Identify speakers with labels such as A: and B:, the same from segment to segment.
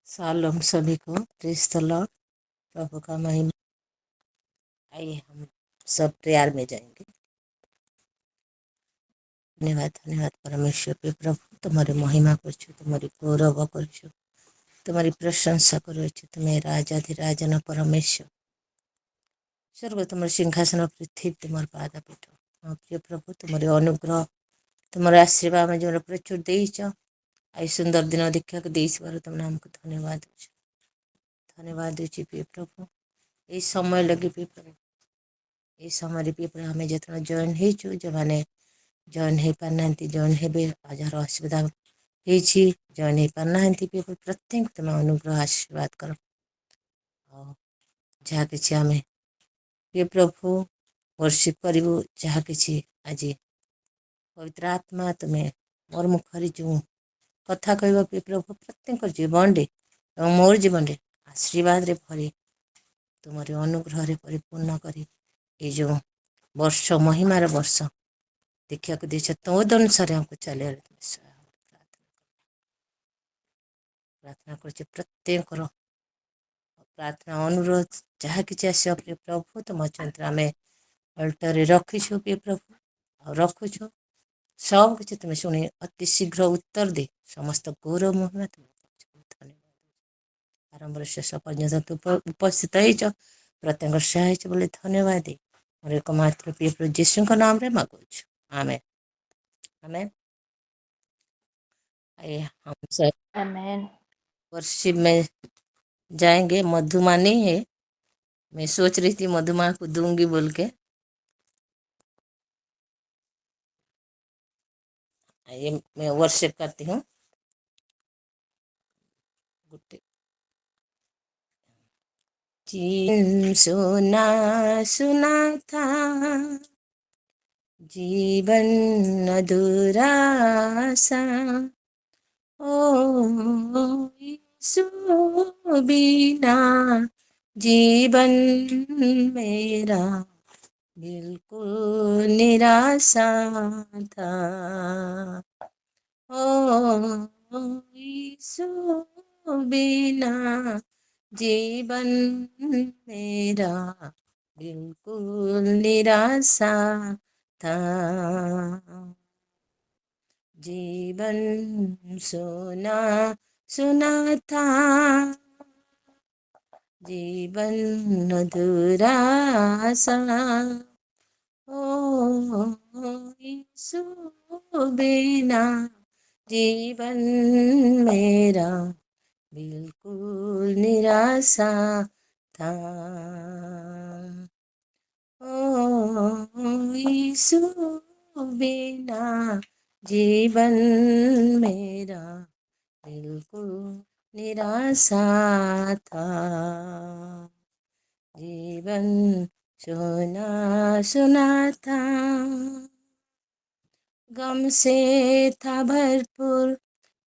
A: Shalom सभी को। Praise the Lord. प्रभु का महिमा। आइए हम सब प्रेयर में जाएंगे। धन्यवाद धन्यवाद परमेश्वर पे प्रभु तुम्हारी महिमा करछु, तुम्हारी गौरव करछु, तुम्हारी प्रशंसा करुछु। तुम्हें राजाधिराजन परमेश्वर स्वर्ग तुम सिंहासन पृथ्वी तुम पाद पीठ। हाँ प्रिय प्रभु तुम्हारे अनुग्रह तुम्हारे आशीर्वाद में जो प्रचुर देच आई सुंदर दिन देखा देश तुम नाम को धन्यवाद धन्यवाद दूची प्रिय प्रभु। ये समय लगे प्रिय प्रभु, ये समय प्रिय आम जितना जॉइन हो जो मैंने जॉइन हो पार ना जॉइन हे जार असुविधा जॉइन हो पार ना प्रत्येक तुम अनुग्रह आशीर्वाद कर जहाँ कि आम प्रिय प्रभु वर्शिप करूँ जहाँ कि आज पवित्र आत्मा तुम्हें मोर मुखरी जो कथा कह प्रिय प्रभु प्रत्येक जीवन और मोर जीवन आशीर्वाद रे भरी तुम्हारे अनुग्रह परिपूर्ण करी ये जो वर्ष महिमार वर्ष देखा देश तद अनुसार हमको चले प्रार्थना कर प्रत्येक प्रार्थना अनुरोध जहाँ कि आस प्रिय प्रभु तुम चंद्र आम अल्टर रखीचु प्रिय प्रभु और रखुचु सब किसी तुम्हें शुणी अति शीघ्र उत्तर दे समस्त गौरव महिमा तुम धन्यवाद आरंभ शेष पर्यटन उपस्थित हो प्रत्येक सहाय बोले धन्यवाद और एकमात्र प्रिय प्रभु यीशु नाम रे मांगुछु आमेन आमेन। हम सब
B: आमेन।
A: वर्शिप में जाएंगे। मधुमा नहीं है, मैं सोच रही थी मधुमा को दूंगी बोल के। ये मैं वर्शिप करती हूँ। जीवन सुना सुना था, जीवन अधूरा सा, ओ यीशु बिना जीवन मेरा बिल्कुल निराशा था। ओ यीशु बिना जीवन मेरा बिल्कुल निराशा था। जीवन सुना सुना था, जीवन अधूरा सा, ओ यीशु बिना जीवन मेरा बिल्कुल निराशा था। ओ यीशु बिना जीवन मेरा बिल्कुल निराशा था। जीवन सुना सुना था, गम से था भरपूर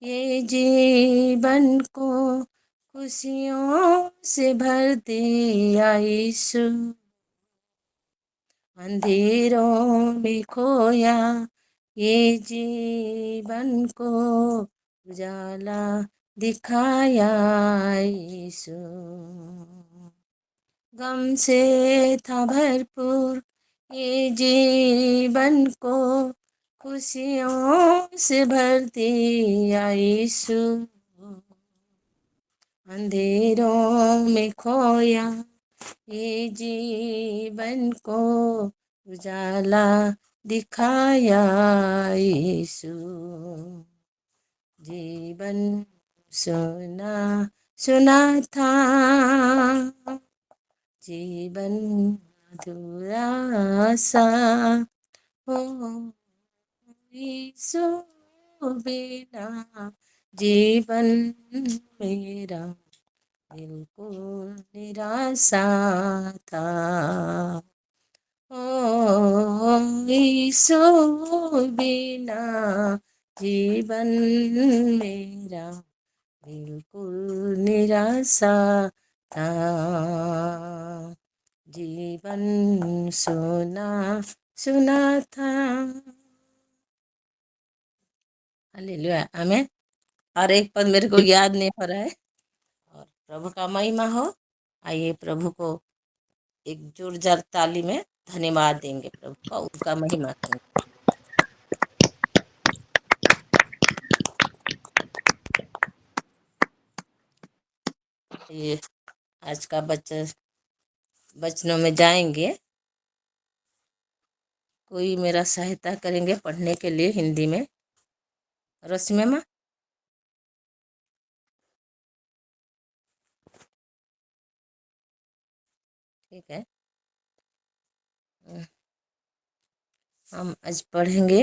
A: ये जीवन को खुशियों से भर दिया यीशु। अंधेरों में खोया ये जीवन को उजाला दिखाया यीशु। गम से था भरपूर ये जीवन को खुशियों से भर दिया यीशु। अंधेरों में खोया ये जीवन को उजाला दिखाया यीशु। जीवन सुना सुना था, जीवन अधूरा सा, हो यीशु बिना जीवन मेरा बिल्कुल निराशा था। ओ यीशु बिना जीवन मेरा बिल्कुल निराशा था। जीवन सुना सुना था। Hallelujah amen. और एक पद मेरे को याद नहीं हो रहा है, प्रभु का महिमा हो। आइए प्रभु को एक जोरदार ताली में धन्यवाद देंगे, प्रभु का, उनका महिमा करेंगे। ये आज का बचनों में जाएंगे। कोई मेरा सहायता करेंगे पढ़ने के लिए हिंदी में? रश्मि माँ, ठीक है। हम आज पढ़ेंगे,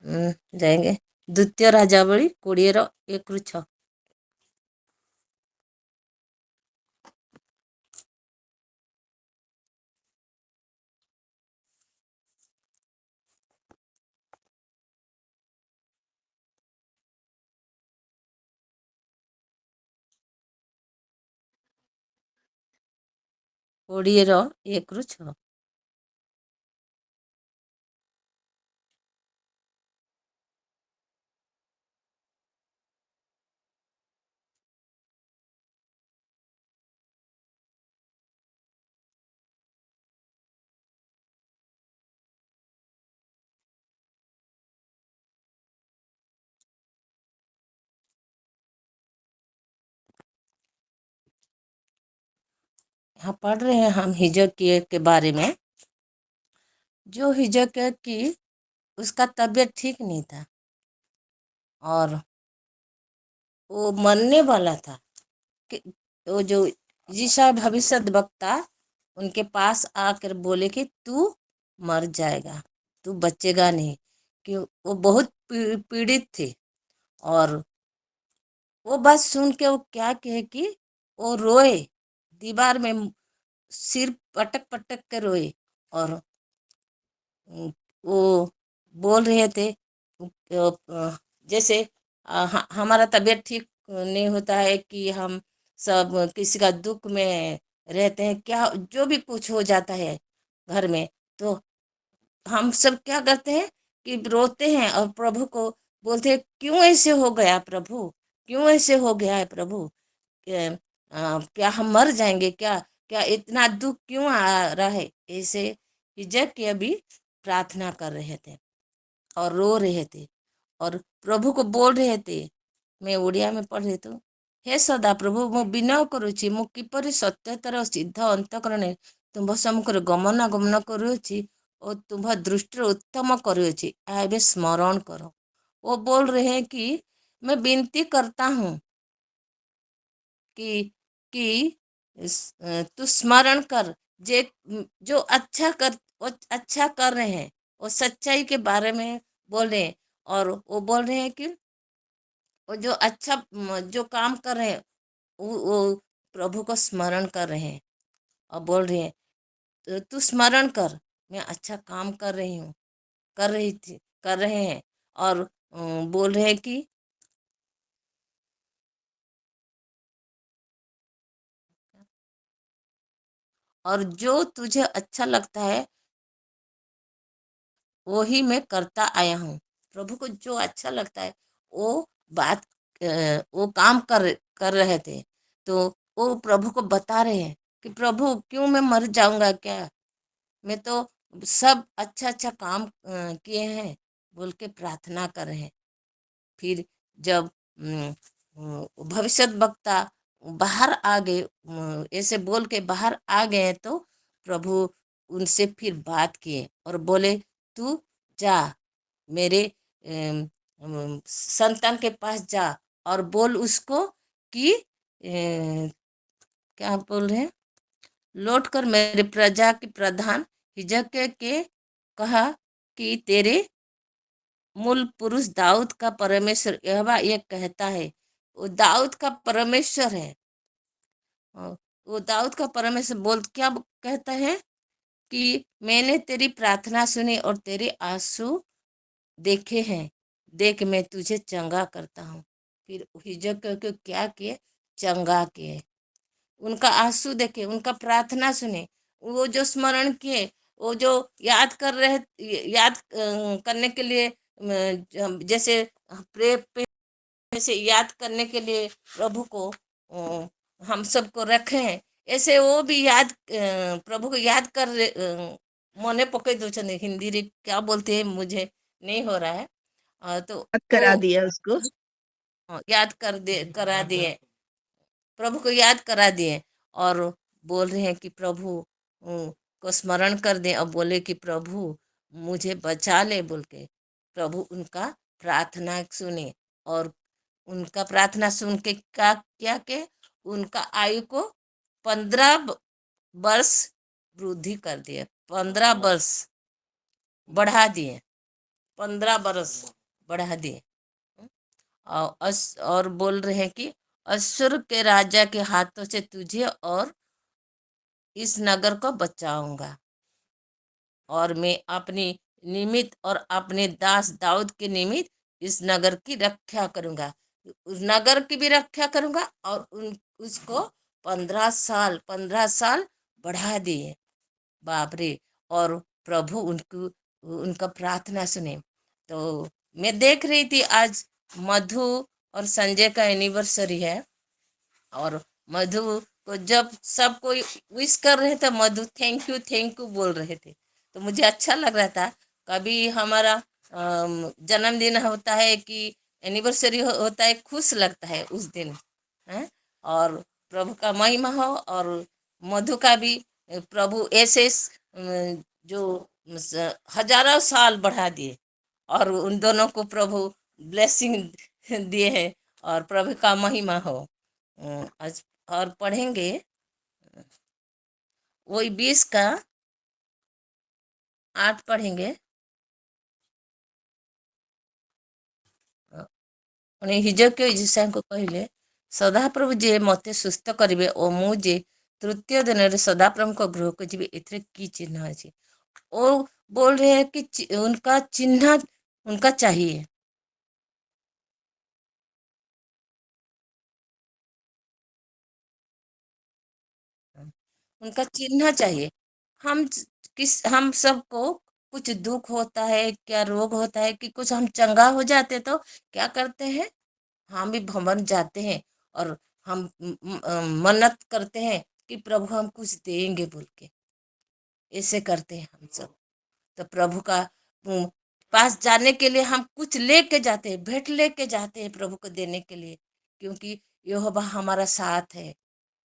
A: जाएंगे द्वितीय राजावली 20:1-6। କୋଡ଼ିଏର 1-6। यहाँ पढ़ रहे हैं हम हिजकिय्याह के बारे में। जो हिजकिय्याह की उसका तबीयत ठीक नहीं था और वो मरने वाला था कि वो जो यिशा भविष्य वक्ता उनके पास आकर बोले कि तू मर जाएगा, तू बचेगा नहीं, कि वो बहुत पीड़ित थे। और वो बात सुन के वो क्या कहे कि वो रोए, दीवार में सिर पटक पटक के रोए। और वो बोल रहे थे जैसे हमारा तबीयत ठीक नहीं होता है कि हम सब किसी का दुख में रहते हैं, क्या जो भी कुछ हो जाता है घर में, तो हम सब क्या करते हैं कि रोते हैं और प्रभु को बोलते हैं, क्यों ऐसे हो गया प्रभु, क्यों ऐसे हो गया है प्रभु, क्या हम मर जाएंगे क्या, क्या इतना दुख क्यों आ रहा है। ऐसे हिजकिय्याह भी प्रार्थना कर रहे थे और रो रहे थे और प्रभु को बोल रहे थे। मैं ओडिया में पढ़ रही तो, हे सदा प्रभु मु विनय करुछि, मु किपरि सत्यतार सिद्ध अंतकरणे तुम्भ सम्मुखरे गमनागमन करुछि और तुम्भ दृष्टि उत्तम करुछि, एबे स्मरण करो। वो बोल रहे हैं कि मैं विनती करता हूँ कि तू स्मरण कर, जे जो अच्छा कर, वो अच्छा कर रहे हैं, वो सच्चाई के बारे में बोल रहे हैं। और वो बोल रहे हैं कि वो जो अच्छा जो काम कर रहे हैं वो प्रभु को स्मरण कर रहे हैं और बोल रहे हैं, तू स्मरण कर, मैं अच्छा काम कर रही हूँ, कर रही थी, कर रहे हैं। और बोल रहे हैं कि और जो तुझे अच्छा लगता है वो ही मैं करता आया हूँ। प्रभु को जो अच्छा लगता है वो बात वो काम कर रहे थे। तो वो प्रभु को बता रहे हैं कि प्रभु क्यों मैं मर जाऊंगा क्या, मैं तो सब अच्छा अच्छा काम किए हैं, बोल के प्रार्थना कर रहे हैं। फिर जब भविष्य वक्ता बाहर आ गए, ऐसे बोल के बाहर आ गए, तो प्रभु उनसे फिर बात किए और बोले, तू जा मेरे संतान के पास जा और बोल उसको कि क्या बोल रहे हैं, लौट कर मेरे प्रजा के प्रधान हिजकिय्याह के कहा कि तेरे मूल पुरुष दाऊद का परमेश्वर यहोवा ये कहता है। वो दाऊद का परमेश्वर है। वो दाऊद का परमेश्वर बोल क्या कहता है कि मैंने तेरी प्रार्थना सुनी और तेरे आंसू देखे हैं, देख मैं तुझे चंगा करता हूँ। फिर हिजकिय्याह को क्या किए, चंगा किए, उनका आंसू देखे, उनका प्रार्थना सुने, वो जो स्मरण किए, वो जो याद कर रहे, याद करने के लिए जैसे प्रे पे से याद करने के लिए प्रभु को हम सबको रखे हैं। ऐसे वो भी याद प्रभु को याद कर मने पकई दो हिंदी रे क्या बोलते हैं मुझे नहीं हो रहा है। तो
B: याद
A: वो
B: करा दिया उसको।
A: याद करा दिए, प्रभु को याद करा दिए और बोल रहे हैं कि प्रभु को स्मरण कर दे और बोले कि प्रभु मुझे बचा ले बोल के। प्रभु उनका प्रार्थना सुने और उनका प्रार्थना सुन के क्या के उनका आयु को 15 वर्ष वृद्धि कर दिए, 15 वर्ष बढ़ा दिए, 15 वर्ष बढ़ा दिए। और बोल रहे हैं कि असुर के राजा के हाथों से तुझे और इस नगर को बचाऊंगा और मैं अपनी निमित्त और अपने दास दाऊद के निमित्त इस नगर की रक्षा करूंगा। उस नगर की भी रक्षा करूंगा और उसको 15 साल बढ़ा दिए। बाप रे। और प्रभु उनको उनका प्रार्थना सुने। तो मैं देख रही थी आज मधु और संजय का एनिवर्सरी है और मधु को जब सब कोई विश कर रहे थे मधु थैंक यू बोल रहे थे तो मुझे अच्छा लग रहा था। कभी हमारा जन्मदिन होता है कि एनिवर्सरी होता है, खुश लगता है उस दिन है। और प्रभु का महिमा हो और मधु का भी प्रभु ऐसे जो हजारों साल बढ़ा दिए और उन दोनों को प्रभु ब्लेसिंग दिए हैं और प्रभु का महिमा हो। आज और पढ़ेंगे वही 20 का 8 पढ़ेंगे। हिजक ईशाଙ୍କୁ କହିଲେ ସଦାପ୍ରଭୁ ଯେ ମୋତେ ସୁସ୍ଥ କରିବେ ଓ ମୁଁ ଯେ ତୃତୀୟ ଦିନରେ ସଦାପ୍ରଭୁଙ୍କ ଗୃହକୁ ଯିବି ଏଥିରେ କି ଚିହ୍ନ ଅଛି। वो बोल रहे हैं कि उनका चिन्ह उनका चाहिए। उनका चिन्ह चाहिए। हम हम सबको कुछ दुख होता है, क्या रोग होता है कि कुछ हम चंगा हो जाते तो क्या करते हैं, हम भी भवन जाते हैं और हम मन्नत करते हैं कि प्रभु हम कुछ देंगे बोल के। ऐसे करते हैं हम सब। तो प्रभु का पास जाने के लिए हम कुछ लेके जाते हैं, भेंट लेके जाते हैं प्रभु को देने के लिए, क्योंकि यहोवा हमारा साथ है,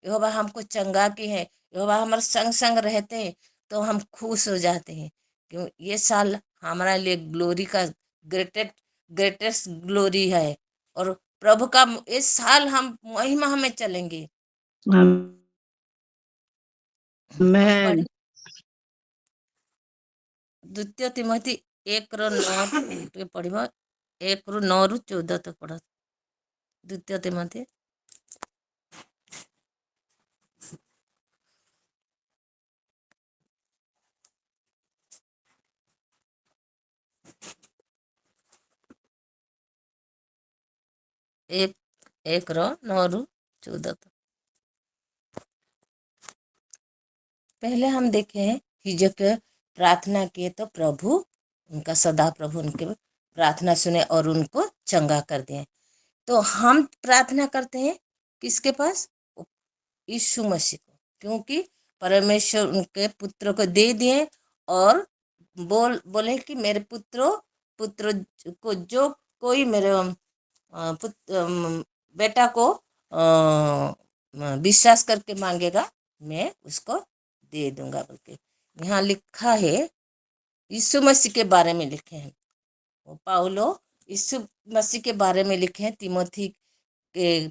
A: यहोवा हमको चंगा के है, यहोवा हमारे संग संग रहते हैं तो हम खुश हो जाते हैं। क्यों ये साल हमारा लिए ग्लोरी का ग्रेटेस्ट ग्रेटेस्ट ग्लोरी है और प्रभु का इस साल हम महिमा में चलेंगे। हम
B: मैं
A: पढ़े द्वितीय तिमोथी 1:9 पढ़ 1:9-14 तक पढ़। द्वितीय तिमोथी 1:9-14 तक। पहले हम देखे कि जब प्रार्थना किए तो प्रभु उनका सदा प्रभु उनके प्रार्थना सुने और उनको चंगा कर दिए। तो हम प्रार्थना करते हैं किसके पास, यीशु मसीह को, क्योंकि परमेश्वर उनके पुत्र को दे दिए और बोले कि मेरे पुत्र को जो कोई मेरे बेटा को विश्वास करके मांगेगा मैं उसको दे दूंगा बोल के। यहाँ लिखा है यीशु मसीह के बारे में लिखे हैं, वो पाउलो यीशु मसीह के बारे में लिखे हैं, तिमोथी के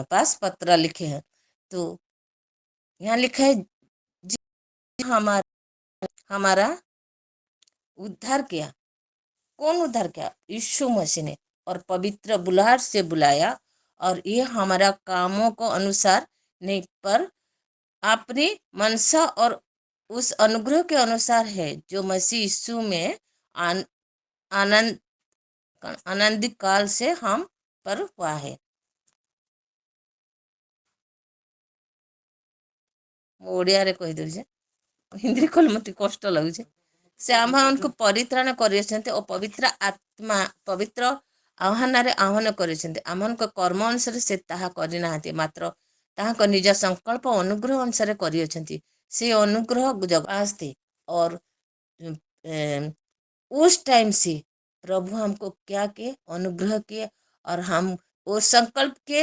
A: पास पत्र लिखे हैं। तो यहाँ लिखा है हमारा हमारा उद्धार किया। कौन उद्धार किया, यीशु मसीह ने, और पवित्र बुलाहट से बुलाया और ये हमारा कामों को अनुसार नहीं पर अपनी मनसा और उस अनुग्रह के अनुसार है जो मसीह यीशु में आनंद आनंदित काल से हम पर हुआ है। ओडिया कही दे हिंदी कल मत कष्ट लगुचे। से आम उनको परित्राण कर पवित्र आत्मा पवित्र आह्वान आह्वान कर कर्म अनुसार से ताहा करना मात्र ତାହାଙ୍କ ନିଜ ସଂକଳ୍ପ ଅନୁଗ୍ରହ ଅନୁସାରେ କରିଅଛନ୍ତି। ସେ अनुग्रह जब आज थे और उस टाइम से प्रभु हमको क्या किए, अनुग्रह किए, और हम वो संकल्प के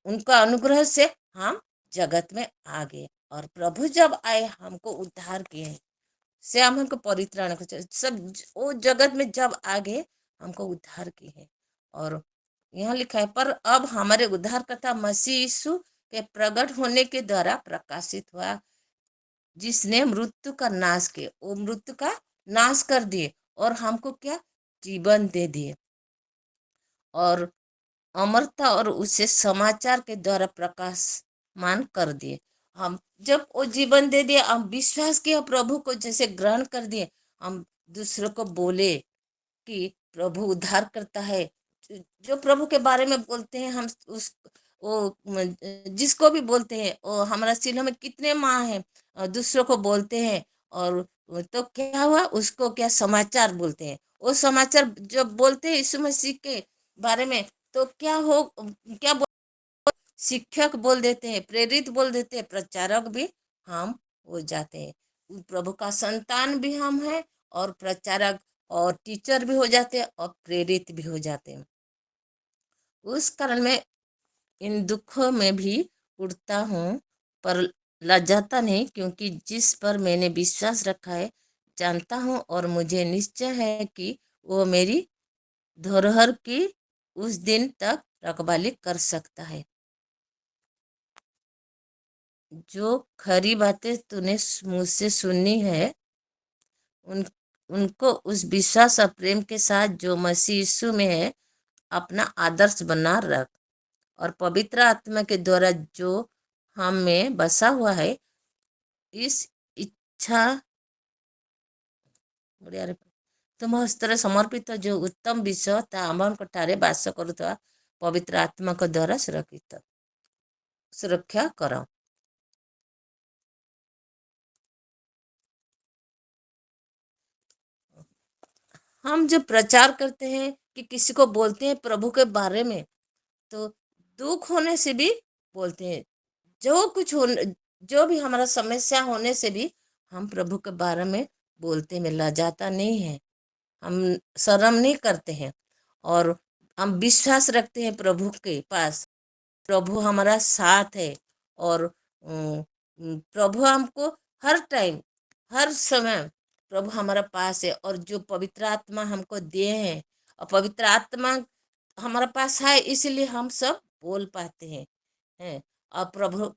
A: उनका अनुग्रह से हम जगत में आ गए। और प्रभु जब आए हमको उद्धार किए, से हम हमको परित्राण सब वो जगत में जब आ गए हमको उद्धार किए हैं। और यहाँ लिखा है, पर अब हमारे उद्धारकर्ता मसीह यीशु के प्रकट होने के द्वारा प्रकाशित हुआ, जिसने मृत्यु का नाश किया, वो मृत्यु का नाश कर दिए और हमको क्या, जीवन दे दिए और अमरता और उसे समाचार के द्वारा प्रकाशमान कर दिए। हम जब वो जीवन दे दिए, हम विश्वास किया, प्रभु को जैसे ग्रहण कर दिए, हम दूसरों को बोले कि प्रभु उद्धार करता है। जो प्रभु के बारे में बोलते हैं हम उस वो जिसको भी बोलते हैं, वो हमारा सीलों में कितने माँ हैं, दूसरों को बोलते हैं। और तो क्या हुआ, उसको क्या समाचार बोलते हैं। वो समाचार जब बोलते हैं यीशु मसीह के बारे में, तो क्या हो, क्या शिक्षक बोल देते हैं, प्रेरित बोल देते हैं, प्रचारक भी हम हो जाते हैं। प्रभु का संतान भी हम हैं और प्रचारक और टीचर भी हो जाते हैं और प्रेरित भी हो जाते हैं। उस कारण मैं इन दुखों में भी उठता हूँ, पर लजाता नहीं, क्योंकि जिस पर मैंने विश्वास रखा है जानता हूँ, और मुझे निश्चय है कि वो मेरी धरोहर की उस दिन तक रखवाली कर सकता है। जो खरी बातें तूने मुझसे सुनी है, उन उनको उस विश्वास और प्रेम के साथ जो मसीह यीशु में है अपना आदर्श बना रख, और पवित्र आत्मा के द्वारा जो हम में बसा हुआ है, इस इच्छा तुम हस्ତରେ समर्पित जो उत्तम विषय ता आमको ठारे बास करुवा पवित्र आत्मा के द्वारा सुरक्षा करो। हम जब प्रचार करते हैं कि किसी को बोलते हैं प्रभु के बारे में, तो दुख होने से भी बोलते हैं, जो कुछ हो, जो भी हमारा समस्या होने से भी हम प्रभु के बारे में बोलते में लजाता नहीं है, हम शर्म नहीं करते हैं। और हम विश्वास रखते हैं प्रभु के पास, प्रभु हमारा साथ है। और प्रभु हमको हर टाइम हर समय प्रभु हमारा पास है। और जो पवित्र आत्मा हमको दिए हैं, और पवित्र आत्मा हमारा पास है, इसलिए हम सब बोल पाते हैं। और प्रभु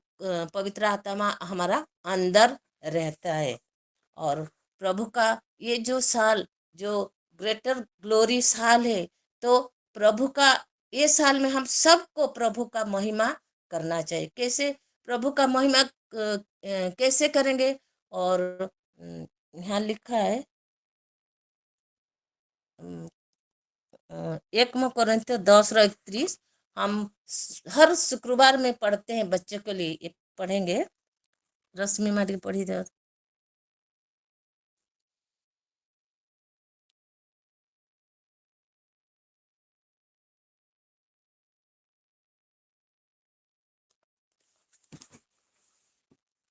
A: पवित्र आत्मा हमारा अंदर रहता है। और प्रभु का ये जो साल, जो ग्रेटर ग्लोरी साल है, तो प्रभु का ये साल में हम सबको प्रभु का महिमा करना चाहिए। कैसे प्रभु का महिमा कैसे करेंगे? और यहाँ लिखा है 1 कोरिन्थियों 10:31 हम हर शुक्रवार में पढ़ते हैं, बच्चों के लिए ये पढ़ेंगे। रश्मि मारी पढ़ी दो।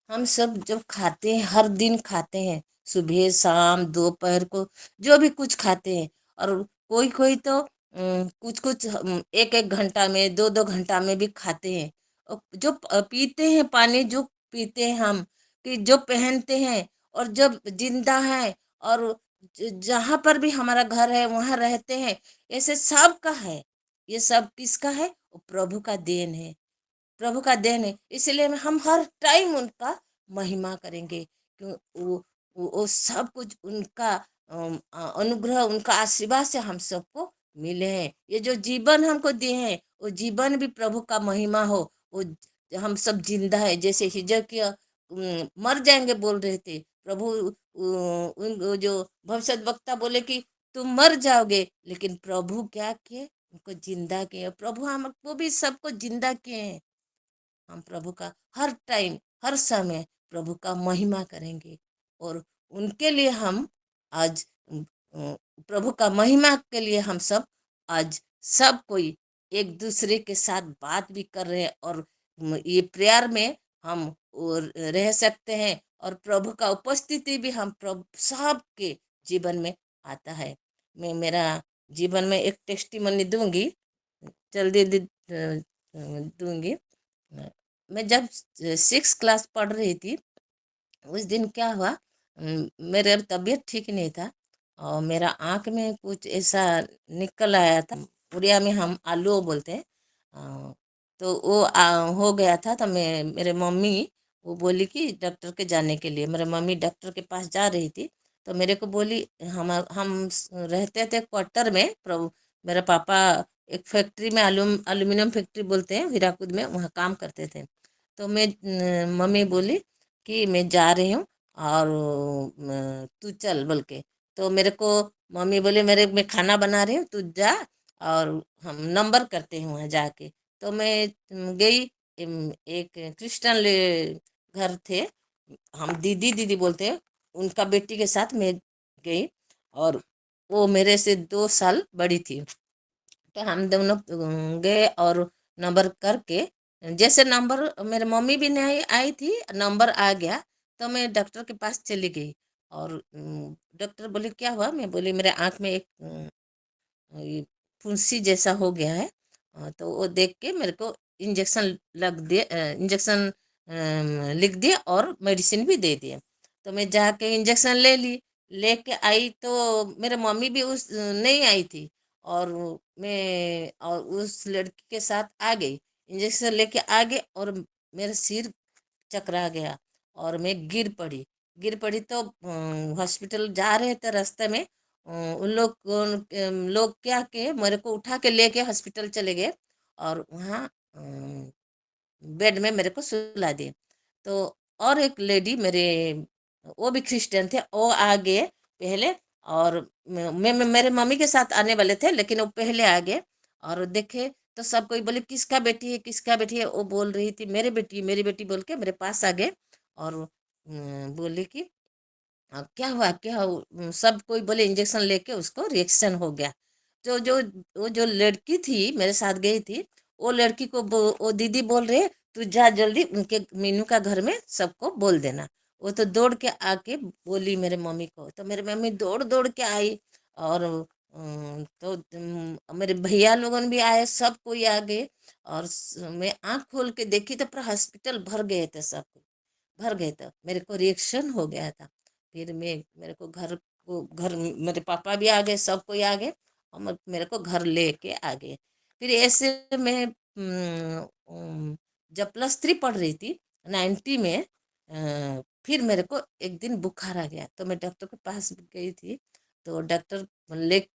A: हम सब जब खाते हैं, हर दिन खाते हैं, सुबह शाम दोपहर को जो भी कुछ खाते हैं। और कोई कोई तो कुछ कुछ 1 1 घंटा में 2 2 घंटा में भी खाते हैं। और जो पीते हैं पानी, जो पीते हैं हम, कि जो पहनते हैं, और जब जिंदा है, और जहाँ पर भी हमारा घर है वहाँ रहते हैं, ऐसे सब का है। ये सब किसका है? वो प्रभु का देन है, प्रभु का देन है। इसलिए हम हर टाइम उनका महिमा करेंगे, क्यों वो सब कुछ उनका अनुग्रह, उनका आशीर्वाद से हम सबको मिले हैं। ये जो जीवन हमको दिए हैं, वो जीवन भी प्रभु का महिमा हो। वो हम सब जिंदा है, जैसे हिजकिय्याह मर जाएंगे बोल रहे थे, प्रभु उन जो भविष्य वक्ता बोले कि तुम मर जाओगे, लेकिन प्रभु क्या किए? उनको जिंदा किए। प्रभु हमको भी सबको जिंदा किए हैं। हम प्रभु का हर टाइम हर समय प्रभु का महिमा करेंगे। और उनके लिए हम आज प्रभु का महिमा के लिए हम सब आज सब कोई एक दूसरे के साथ बात भी कर रहे हैं, और ये प्रेयर में हम रह सकते हैं, और प्रभु का उपस्थिति भी हम प्रभु सबके जीवन में आता है। मैं मेरा जीवन में एक टेस्टिमनी दूंगी, जल्दी दूंगी। मैं जब 6 क्लास पढ़ रही थी, उस दिन क्या हुआ, मेरे तबीयत ठीक नहीं था, और मेरा आँख में कुछ ऐसा निकल आया था, उड़िया में हम आलू बोलते हैं। तो वो हो गया था। तो मैं मेरे मम्मी वो बोली कि डॉक्टर के जाने के लिए, मेरे मम्मी डॉक्टर के पास जा रही थी, तो मेरे को बोली, हम रहते थे क्वार्टर में। प्रभु मेरा पापा एक फैक्ट्री में, एल्यूमिनियम फैक्ट्री बोलते हैं, हीराकुद में, वहाँ काम करते थे। तो मैं मम्मी बोली कि मैं जा रही हूँ, और तू चल बोल के। तो मेरे को मम्मी बोले, मैं खाना बना रही हूँ, तू जा, और हम नंबर करते हैं वहाँ जाके। तो मैं गई। एक क्रिश्चियन घर थे, हम दीदी दीदी बोलते हैं, उनका बेटी के साथ मैं गई, और वो मेरे से 2 साल बड़ी थी। तो हम दोनों गए, और नंबर करके, जैसे नंबर, मेरे मम्मी भी नहीं आई थी, नंबर आ गया, तो मैं डॉक्टर के पास चली गई। और डॉक्टर बोले क्या हुआ, मैं बोली मेरे आँख में एक ये फुंसी जैसा हो गया है। तो वो देख के मेरे को इंजेक्शन लग दिए, इंजेक्शन लिख दिए, और मेडिसिन भी दे दिए। तो मैं जाके इंजेक्शन ले ली, लेके आई, तो मेरे मम्मी भी उस नहीं आई थी, और मैं और उस लड़की के साथ आ गई, इंजेक्शन लेके आ गए, और मेरा सिर चकरा गया, और मैं गिर पड़ी। तो हॉस्पिटल जा रहे थे, रास्ते में उन लोग क्या के मेरे को उठा के लेके हॉस्पिटल चले गए, और वहाँ बेड में मेरे को सुला दिए। तो और एक लेडी मेरे, वो भी क्रिश्चियन थे, वो आ गए पहले, और मेरे मम्मी के साथ आने वाले थे, लेकिन वो पहले आ गए, और देखे तो सब कोई बोले किसका बेटी है, किसका बेटी है। वो बोल रही थी मेरी बेटी बोल के मेरे पास आ गए, और बोले कि क्या हुआ, क्या हुआ? सब कोई बोले इंजेक्शन लेके उसको रिएक्शन हो गया। जो जो वो जो लड़की थी मेरे साथ गई थी, वो लड़की को वो दीदी बोल रहे, तू जा जल्दी उनके मीनू का घर में सबको बोल देना। वो तो दौड़ के आके बोली मेरे मम्मी को, तो मेरे मम्मी दौड़ दौड़ के आई, और तो मेरे भैया लोगन भी आए, सब कोई आ गए, और मैं आंख खोल के देखी तो पूरा हॉस्पिटल भर गए थे, सब भर गए थे, मेरे को रिएक्शन हो गया था। फिर मेरे को घर मेरे पापा भी आ गए, सब कोई आ गए, और मेरे को घर लेके आ गए। फिर ऐसे मैं जब +3 पढ़ रही थी 90 में, फिर मेरे को एक दिन बुखार आ गया, तो मैं डॉक्टर के पास गई थी। तो डॉक्टर ले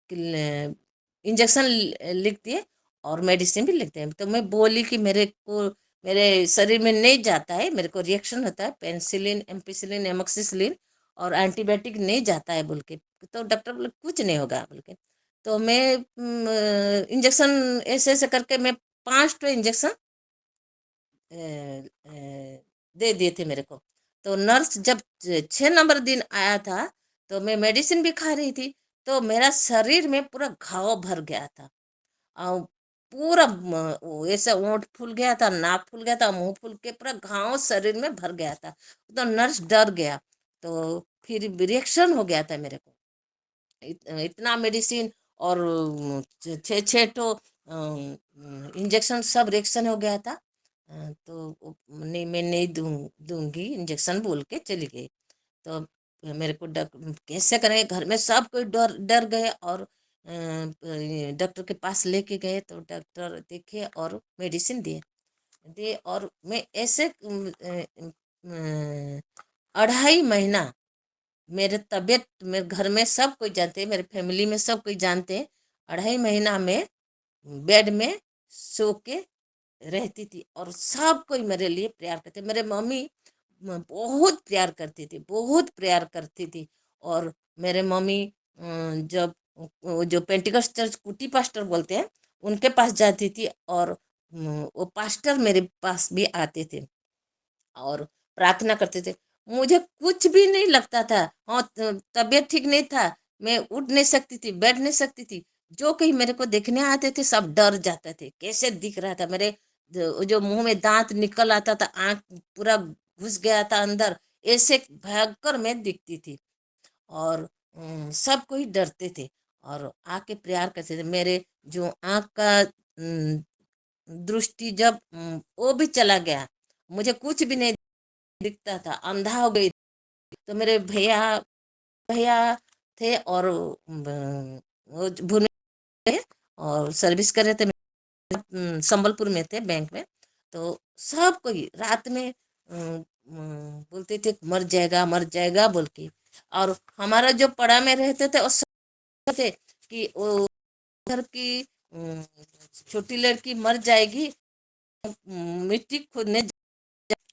A: इंजेक्शन लिख दिए, और मेडिसिन भी लिख दिए। तो मैं बोली कि मेरे शरीर में नहीं जाता है, मेरे को रिएक्शन होता है, पेनिसिलिन, एम्पिसिलिन, एमोक्सिसिलिन और एंटीबायोटिक नहीं जाता है बोल के। तो डॉक्टर बोले कुछ नहीं होगा बोल के। तो मैं इंजेक्शन ऐसे ऐसे करके मैं 5 इंजेक्शन दे दिए थे मेरे को। तो नर्स जब 6 नंबर दिन आया था, तो मैं मेडिसिन भी खा रही थी, तो मेरा शरीर में पूरा घाव भर गया था, और पूरा ऐसा ओंठ फूल गया था, नाक फूल गया था, मुंह फूल के पूरा घाव शरीर में भर गया था। तो नर्स डर गया, तो फिर रिएक्शन हो गया था मेरे को, इतना मेडिसिन, और छः छः तो इंजेक्शन, सब रिएक्शन हो गया था। तो नहीं, मैं नहीं दूंगी इंजेक्शन बोल के चली गई। तो मेरे को कैसे करेंगे, घर में सब कोई डर डर गए, और डॉक्टर के पास लेके गए, तो डॉक्टर देखे और मेडिसिन दिए, और मैं ऐसे 2.5 महीना मेरे तबीयत, मेरे घर में सब कोई जानते हैं, मेरे फैमिली में सब कोई जानते हैं, 2.5 महीना में बेड में सो के रहती थी, और सब कोई मेरे लिए प्यार करते। मेरे मम्मी बहुत प्यार करती थी, बहुत प्यार करती थी। और मेरे मम्मी जब वो जो पेंटिकस्ट चर्च कुटी पास्टर बोलते हैं, उनके पास जाती थी, और वो पास्टर मेरे पास भी आते थे, और प्रार्थना करते थे। मुझे कुछ भी नहीं लगता था। हाँ, तबीयत ठीक नहीं था, मैं उठ नहीं सकती थी, बैठ नहीं सकती थी, जो कहीं मेरे को देखने आते थे सब डर जाते थे, कैसे दिख रहा था मेरे जो मुंह में दांत निकल आता था, आंख पूरा घुस गया था अंदर, ऐसे भयंकर मैं दिखती थी। और सब कोई डरते थे और आके प्यार करते थे। मेरे जो आंख का दृष्टि जब वो भी चला गया, मुझे कुछ भी नहीं दिखता था, अंधा हो गई। तो मेरे भैया भैया थे और वो भुने थे और सर्विस कर रहे थे, संबलपुर में थे बैंक में। तो सब कोई रात में बोलते थे मर जाएगा मर जाएगा बोल के। और हमारा जो पड़ा में रहते थे वो सब थे कि वो घर की छोटी लड़की मर जाएगी, मिट्टी खोदने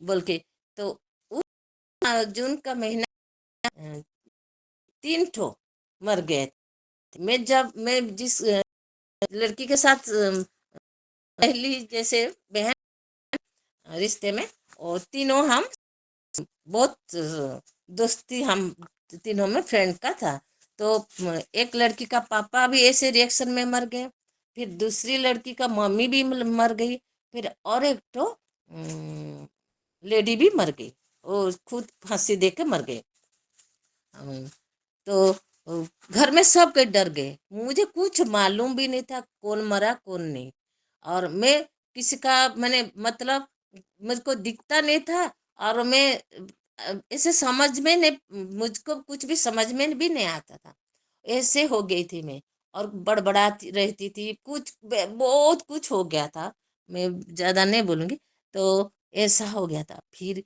A: बोल के। तो उस जून का महीना अ, 3 ठो मर गए थे। मैं जिस लड़की के साथ पहली जैसे बहन रिश्ते में, और तीनों हम बहुत दोस्ती, हम तीनों में फ्रेंड का था। तो एक लड़की का पापा भी ऐसे रिएक्शन में मर गए, फिर दूसरी लड़की का मम्मी भी मर गई, फिर और एक तो लेडी भी मर गई, वो खुद फांसी दे के मर गए। तो घर में सब के डर गए, मुझे कुछ मालूम भी नहीं था कौन मरा कौन नहीं। और मैं किसी का मैंने मतलब मुझको दिखता नहीं था, और मैं ऐसे समझ में नहीं, मुझको कुछ भी समझ में भी नहीं आता था, ऐसे हो गई थी मैं। और बड़बड़ाती रहती थी, कुछ बहुत कुछ हो गया था, मैं ज्यादा नहीं बोलूंगी। तो ऐसा हो गया था। फिर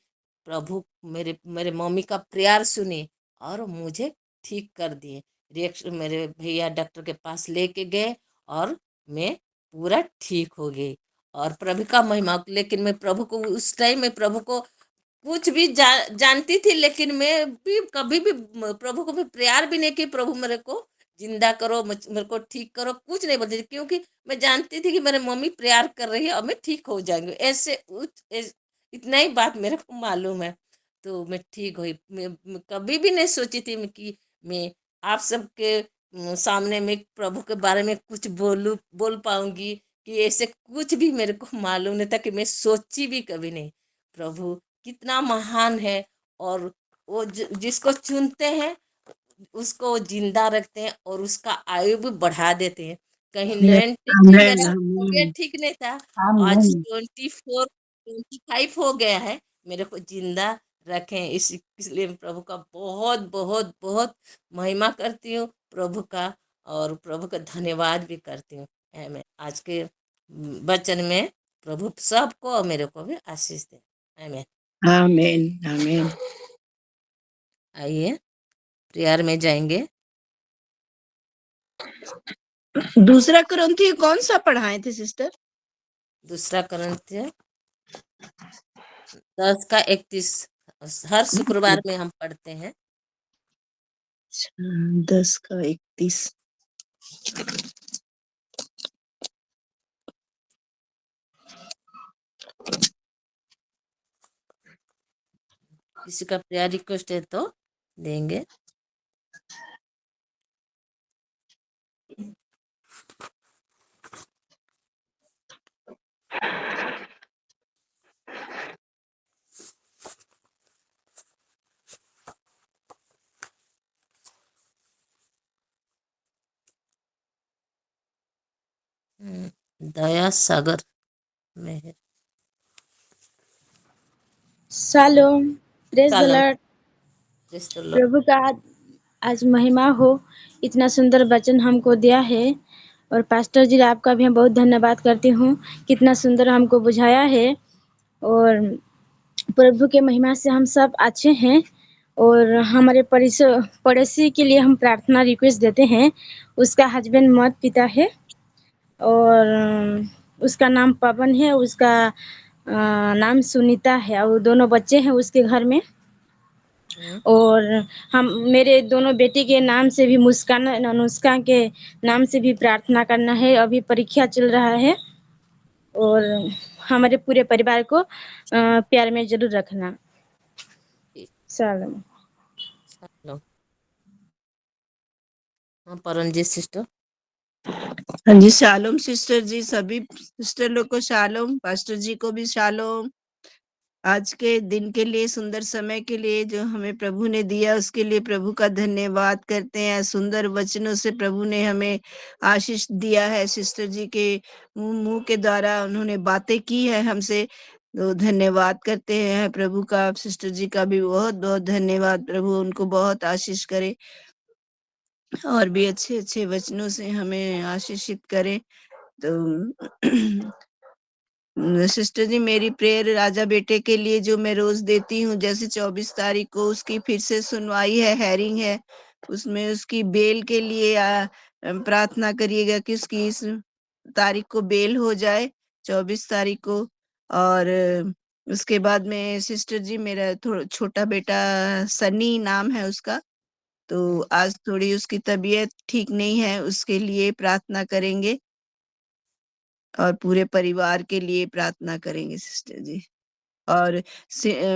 A: प्रभु मेरे मेरे मम्मी का प्यार सुने और मुझे ठीक कर दिए। रिएक्शन मेरे भैया डॉक्टर के पास लेके गए और मैं पूरा ठीक हो गई। और प्रभु का महिमा, लेकिन मैं प्रभु को उस टाइम में प्रभु को कुछ भी जानती थी, लेकिन मैं भी कभी भी प्रभु को भी प्यार भी नहीं की प्रभु मेरे को जिंदा करो, मेरे को ठीक करो, कुछ नहीं बोलती थी, क्योंकि मैं जानती थी कि मेरे मम्मी प्यार कर रही है और मैं ठीक हो जाएंगे, ऐसे इतना ही बात मेरे को मालूम है। तो मैं ठीक हुई। मैं कभी भी नहीं सोची थी कि मैं आप सबके सामने में प्रभु के बारे में कुछ बोल पाऊंगी, कि ऐसे कुछ भी मेरे को मालूम नहीं था, कि मैं सोची भी कभी नहीं। प्रभु कितना महान है। और वो जिसको चुनते हैं उसको वो जिंदा रखते हैं और उसका आयु भी बढ़ा देते हैं। कहीं
B: Amen.
A: 93
B: Amen.
A: मेरा तबीयत
B: Amen.
A: ठीक नहीं था, आज
B: Amen.
A: 24 25 हो गया है, मेरे को जिंदा रखें। इसलिए मैं प्रभु का बहुत बहुत बहुत महिमा करती हूँ प्रभु का, और प्रभु का धन्यवाद भी करती हूँ। मैं आज के वचन में प्रभु सबको और मेरे को भी आशीष दे। आमीन।
B: Amen. Amen.
A: आइए प्रेयर में जाएंगे।
B: दूसरा कुरिन्थियों कौन सा पढ़ाए थे सिस्टर?
A: दूसरा करंथिया 10 का 31 हर शुक्रवार में हम पढ़ते हैं।
B: 10 का 31।
A: किसी का प्रेयर रिक्वेस्ट है तो देंगे। दया सागर में
C: शालोम, प्रेज द
A: सालम
C: लॉर्ड।
A: क्रिस्तलो।
C: प्रभु का आज महिमा हो, इतना सुंदर वचन हमको दिया है। और पास्टर जी आपका भी मैं बहुत धन्यवाद करती हूँ, कितना सुंदर हमको बुझाया है। और प्रभु के महिमा से हम सब अच्छे हैं। और हमारे पड़ोसी के लिए हम प्रार्थना रिक्वेस्ट देते हैं। उसका हस्बैंड मौत पिता है और उसका नाम पवन है, उसका नाम सुनीता है और दोनों बच्चे हैं उसके घर में। और हम मेरे दोनों बेटी के नाम से भी, मुस्कान अनुष्का के नाम से भी प्रार्थना करना है। अभी परीक्षा चल रहा है और हमारे पूरे परिवार को प्यार में जरूर रखना। सलाम।
A: हाँ परमजीत सिस्टर।
B: हाँ जी, शालोम सिस्टर जी, सभी सिस्टर लोग को शालोम, पास्टर जी को भी शालोम। आज के दिन के लिए, सुंदर समय के लिए जो हमें प्रभु ने दिया, उसके लिए प्रभु का धन्यवाद करते हैं। सुंदर वचनों से प्रभु ने हमें आशीष दिया है। सिस्टर जी के मुंह के द्वारा उन्होंने बातें की है हमसे, तो धन्यवाद करते हैं प्रभु का। सिस्टर जी का भी बहुत बहुत धन्यवाद। प्रभु उनको बहुत आशीष करे और भी अच्छे अच्छे वचनों से हमें आशीषित करे। तो सिस्टर जी, मेरी प्रेयर राजा बेटे के लिए जो मैं रोज देती हूँ, जैसे 24 तारीख को उसकी फिर से सुनवाई है, हेयरिंग है, उसमें उसकी बेल के लिए प्रार्थना करिएगा कि उसकी इस तारीख को बेल हो जाए, 24 तारीख को। और उसके बाद में सिस्टर जी, मेरा थोड़ा छोटा बेटा सनी नाम है उसका, तो आज थोड़ी उसकी तबीयत ठीक नहीं है, उसके लिए प्रार्थना करेंगे और पूरे परिवार के लिए प्रार्थना करेंगे सिस्टर जी। और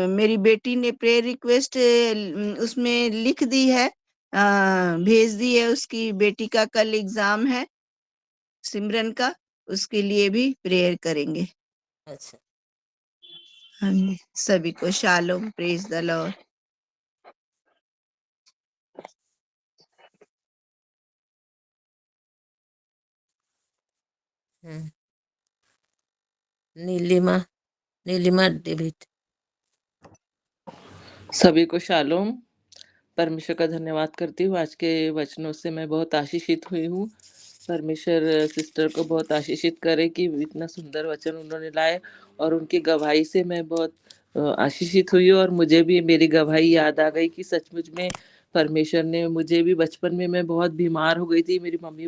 B: मेरी बेटी ने प्रेयर रिक्वेस्ट उसमें लिख दी है, भेज दी है। उसकी बेटी का कल एग्जाम है, सिमरन का, उसके लिए भी प्रेयर करेंगे।
A: अच्छा,
B: हाँ जी, सभी को shalom, praise the lord.
A: Hmm, Neelima Neelima David.
D: सभी को शालोम। परमेश्वर का धन्यवाद करती हूँ। आज के वचनों से मैं बहुत आशीषित हुई हूँ। परमेश्वर सिस्टर को बहुत आशीषित करे कि इतना सुंदर वचन उन्होंने लाए, और उनकी गवाही से मैं बहुत आशीषित हुई हूँ। और मुझे भी मेरी गवाही याद आ गई कि सचमुच में परमेश्वर ने मुझे भी, बचपन में मैं बहुत बीमार हो गई थी। मेरी मम्मी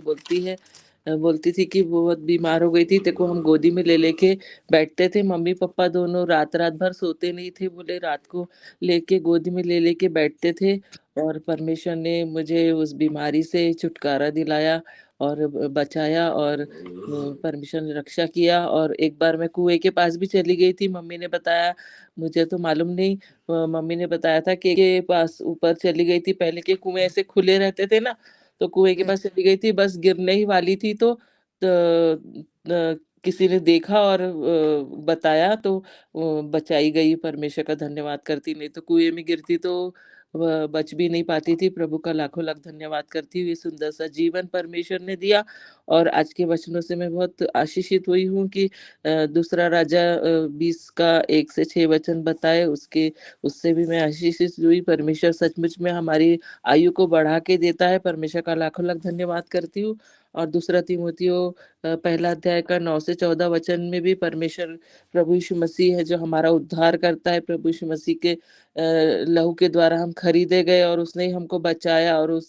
D: बोलती थी कि बहुत बीमार हो गई थी, तेरे को हम गोदी में ले लेके बैठते थे। मम्मी पापा दोनों रात रात भर सोते नहीं थे, बोले रात को लेके गोदी में ले लेके बैठते थे। और परमेश्वर ने मुझे उस बीमारी से छुटकारा दिलाया और बचाया, और परमेश्वर ने रक्षा किया। और एक बार मैं कुएं के पास भी चली गई थी, मम्मी ने बताया, मुझे तो मालूम नहीं, मम्मी ने बताया था कि के पास ऊपर चली गई थी। पहले के कुएं ऐसे खुले रहते थे ना, तो कुएं के पास चली गई थी, बस गिरने ही वाली थी, किसी ने देखा और बताया, तो बचाई गई। परमेश्वर का धन्यवाद करती, नहीं तो कुएं में गिरती तो बच भी नहीं पाती थी। प्रभु का लाखों लाख धन्यवाद करती हूँ, ये सुंदर सा जीवन परमेश्वर ने दिया। और आज के वचनों से मैं बहुत आशीषित हुई हूँ कि दूसरा राजा 20 का 1 से 6 वचन बताए, उससे भी मैं आशीषित हुई। परमेश्वर सचमुच में हमारी आयु को बढ़ा के देता है। परमेश्वर का लाखों लाख धन्यवाद करती हूँ। और दूसरा तीमुथियो पहला अध्याय का 9 से 14 वचन में भी परमेश्वर प्रभु यीशु मसीह है जो हमारा उद्धार करता है। प्रभु यीशु मसीह के लहू के द्वारा हम खरीदे गए, और उसने ही हमको बचाया, और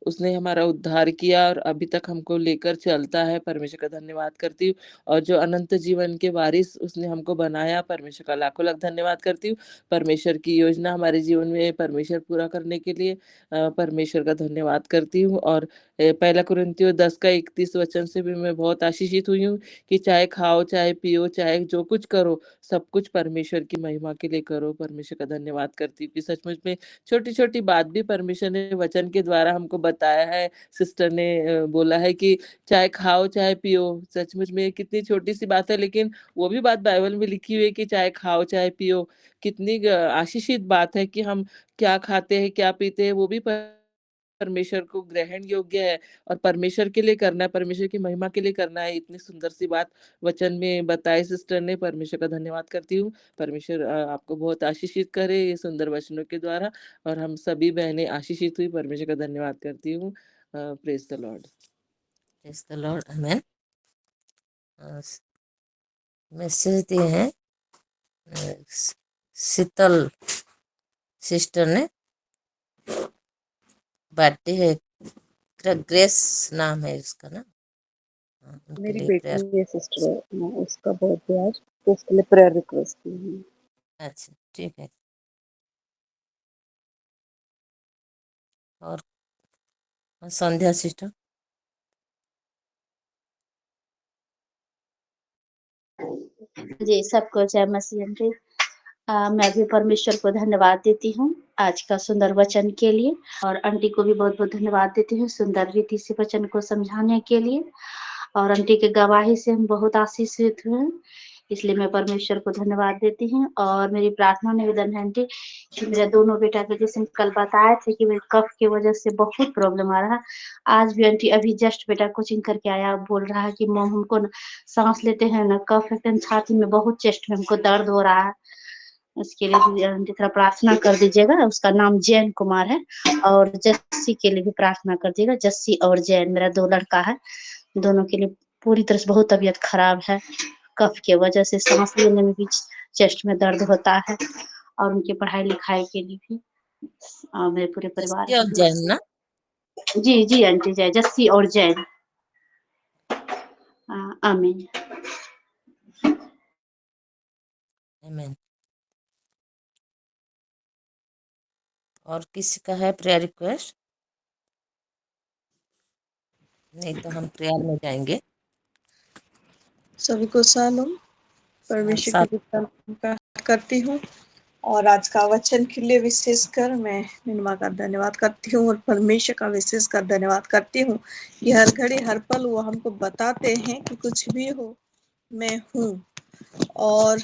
D: उसने हमारा उद्धार किया, और अभी तक हमको लेकर चलता है। परमेश्वर का धन्यवाद करती हूँ। और जो अनंत जीवन के वारिस उसने हमको बनाया, परमेश्वर का लाखों लाख धन्यवाद करती हूँ। परमेश्वर की योजना हमारे जीवन में परमेश्वर पूरा करने के लिए परमेश्वर का धन्यवाद करती हूँ। और पहला कुरिन्थियों 10 का 31 वचन से भी मैं बहुत आशीषित हुई हूँ कि चाहे खाओ, चाहे पियो, चाहे जो कुछ करो, सब कुछ परमेश्वर की महिमा के लिए करो। परमेश्वर का धन्यवाद करती हूँ कि सचमुच में छोटी-छोटी बात भी परमेश्वर ने वचन के द्वारा हमको बताया है। सिस्टर ने बोला है कि चाहे खाओ, चाहे पियो। सचमुच में कितनी छोटी-सी बात है, लेकिन वो भी बात बाइबल में लिखी हुई है कि चाहे खाओ, चाहे पियो। कितनी आशीषित बात है कि हम क्या खाते हैं, क्या पीते हैं, वो भी परमेश्वर को ग्रहण योग्य है, और परमेश्वर के लिए करना है, परमेश्वर की महिमा के लिए करना है। इतनी सुंदर सी बात वचन में बताई सिस्टर ने। परमेश्वर का धन्यवाद करती हूँ। परमेश्वर आपको बहुत आशीषित करे ये सुंदर वचनों के द्वारा, और हम सभी बहनें आशीषित हुई। परमेश्वर का धन्यवाद करती हूँ। Praise the Lord.
A: Praise the Lord, amen. Message दिए हैं शीतल सिस्टर ने, बर्थडे है, ग्रेस नाम है उसका ना। उनके
E: मेरी
A: लिए प्रेयर।
E: बेटी है सिस्टर, उसका बर्थडे आज, तो उसके लिए प्रेयर रिक्वेस्ट की है।
A: अच्छा, ठीक है। और संध्या सिस्टर।
F: जी, सबको जय मसीह जी। मैं भी परमेश्वर को धन्यवाद देती हूँ आज का सुंदर वचन के लिए, और आंटी को भी बहुत-बहुत धन्यवाद देती हूँ सुंदर रीति से वचन को समझाने के लिए, और आंटी की गवाही से हम बहुत आशीषित हुए, इसलिए मैं परमेश्वर को धन्यवाद देती हूँ। और मेरी प्रार्थना निवेदन है आंटी कि मेरे दोनों बेटा के जैसे कल बताए थे कि मेरे कफ की वजह से बहुत प्रॉब्लम आ रहा है। आज भी आंटी अभी जस्ट बेटा कोचिंग करके आया, बोल रहा है कि मॉम हमको ना साँस लेते हैं ना कफ एकदम छाती में बहुत चेस्ट में हमको दर्द हो रहा है। उसके लिए भी आंटी थोड़ा प्रार्थना कर दीजिएगा। उसका नाम जैन कुमार है, और जस्सी के लिए भी प्रार्थना कर दीजिएगा। जस्सी और जैन मेरा 2 लड़का है, दोनों के लिए पूरी तरह से बहुत तबीयत खराब है। कफ की वजह से साँस लेने में भी चेस्ट में दर्द होता है, और उनकी पढ़ाई-लिखाई के लिए भी मेरे पूरे परिवार
A: जस्सी और
F: के
A: जैन ना?
F: लिए। जी, जी आंटी जय जस्सी और जैन। आमीन।
A: आमीन। और किसी का है प्रेयर रिक्वेस्ट? नहीं तो हम प्रेयर में जाएंगे।
G: सभी को सलाम। परमेश्वर
A: साथ
G: की प्रार्थना करती हूँ, और आज का वचन के लिए विशेषकर मैं निरमा का धन्यवाद करती हूँ, और परमेश्वर का विशेषकर धन्यवाद करती हूँ कि हर घड़ी हर पल वो हमको बताते हैं कि कुछ भी हो मैं हूँ। और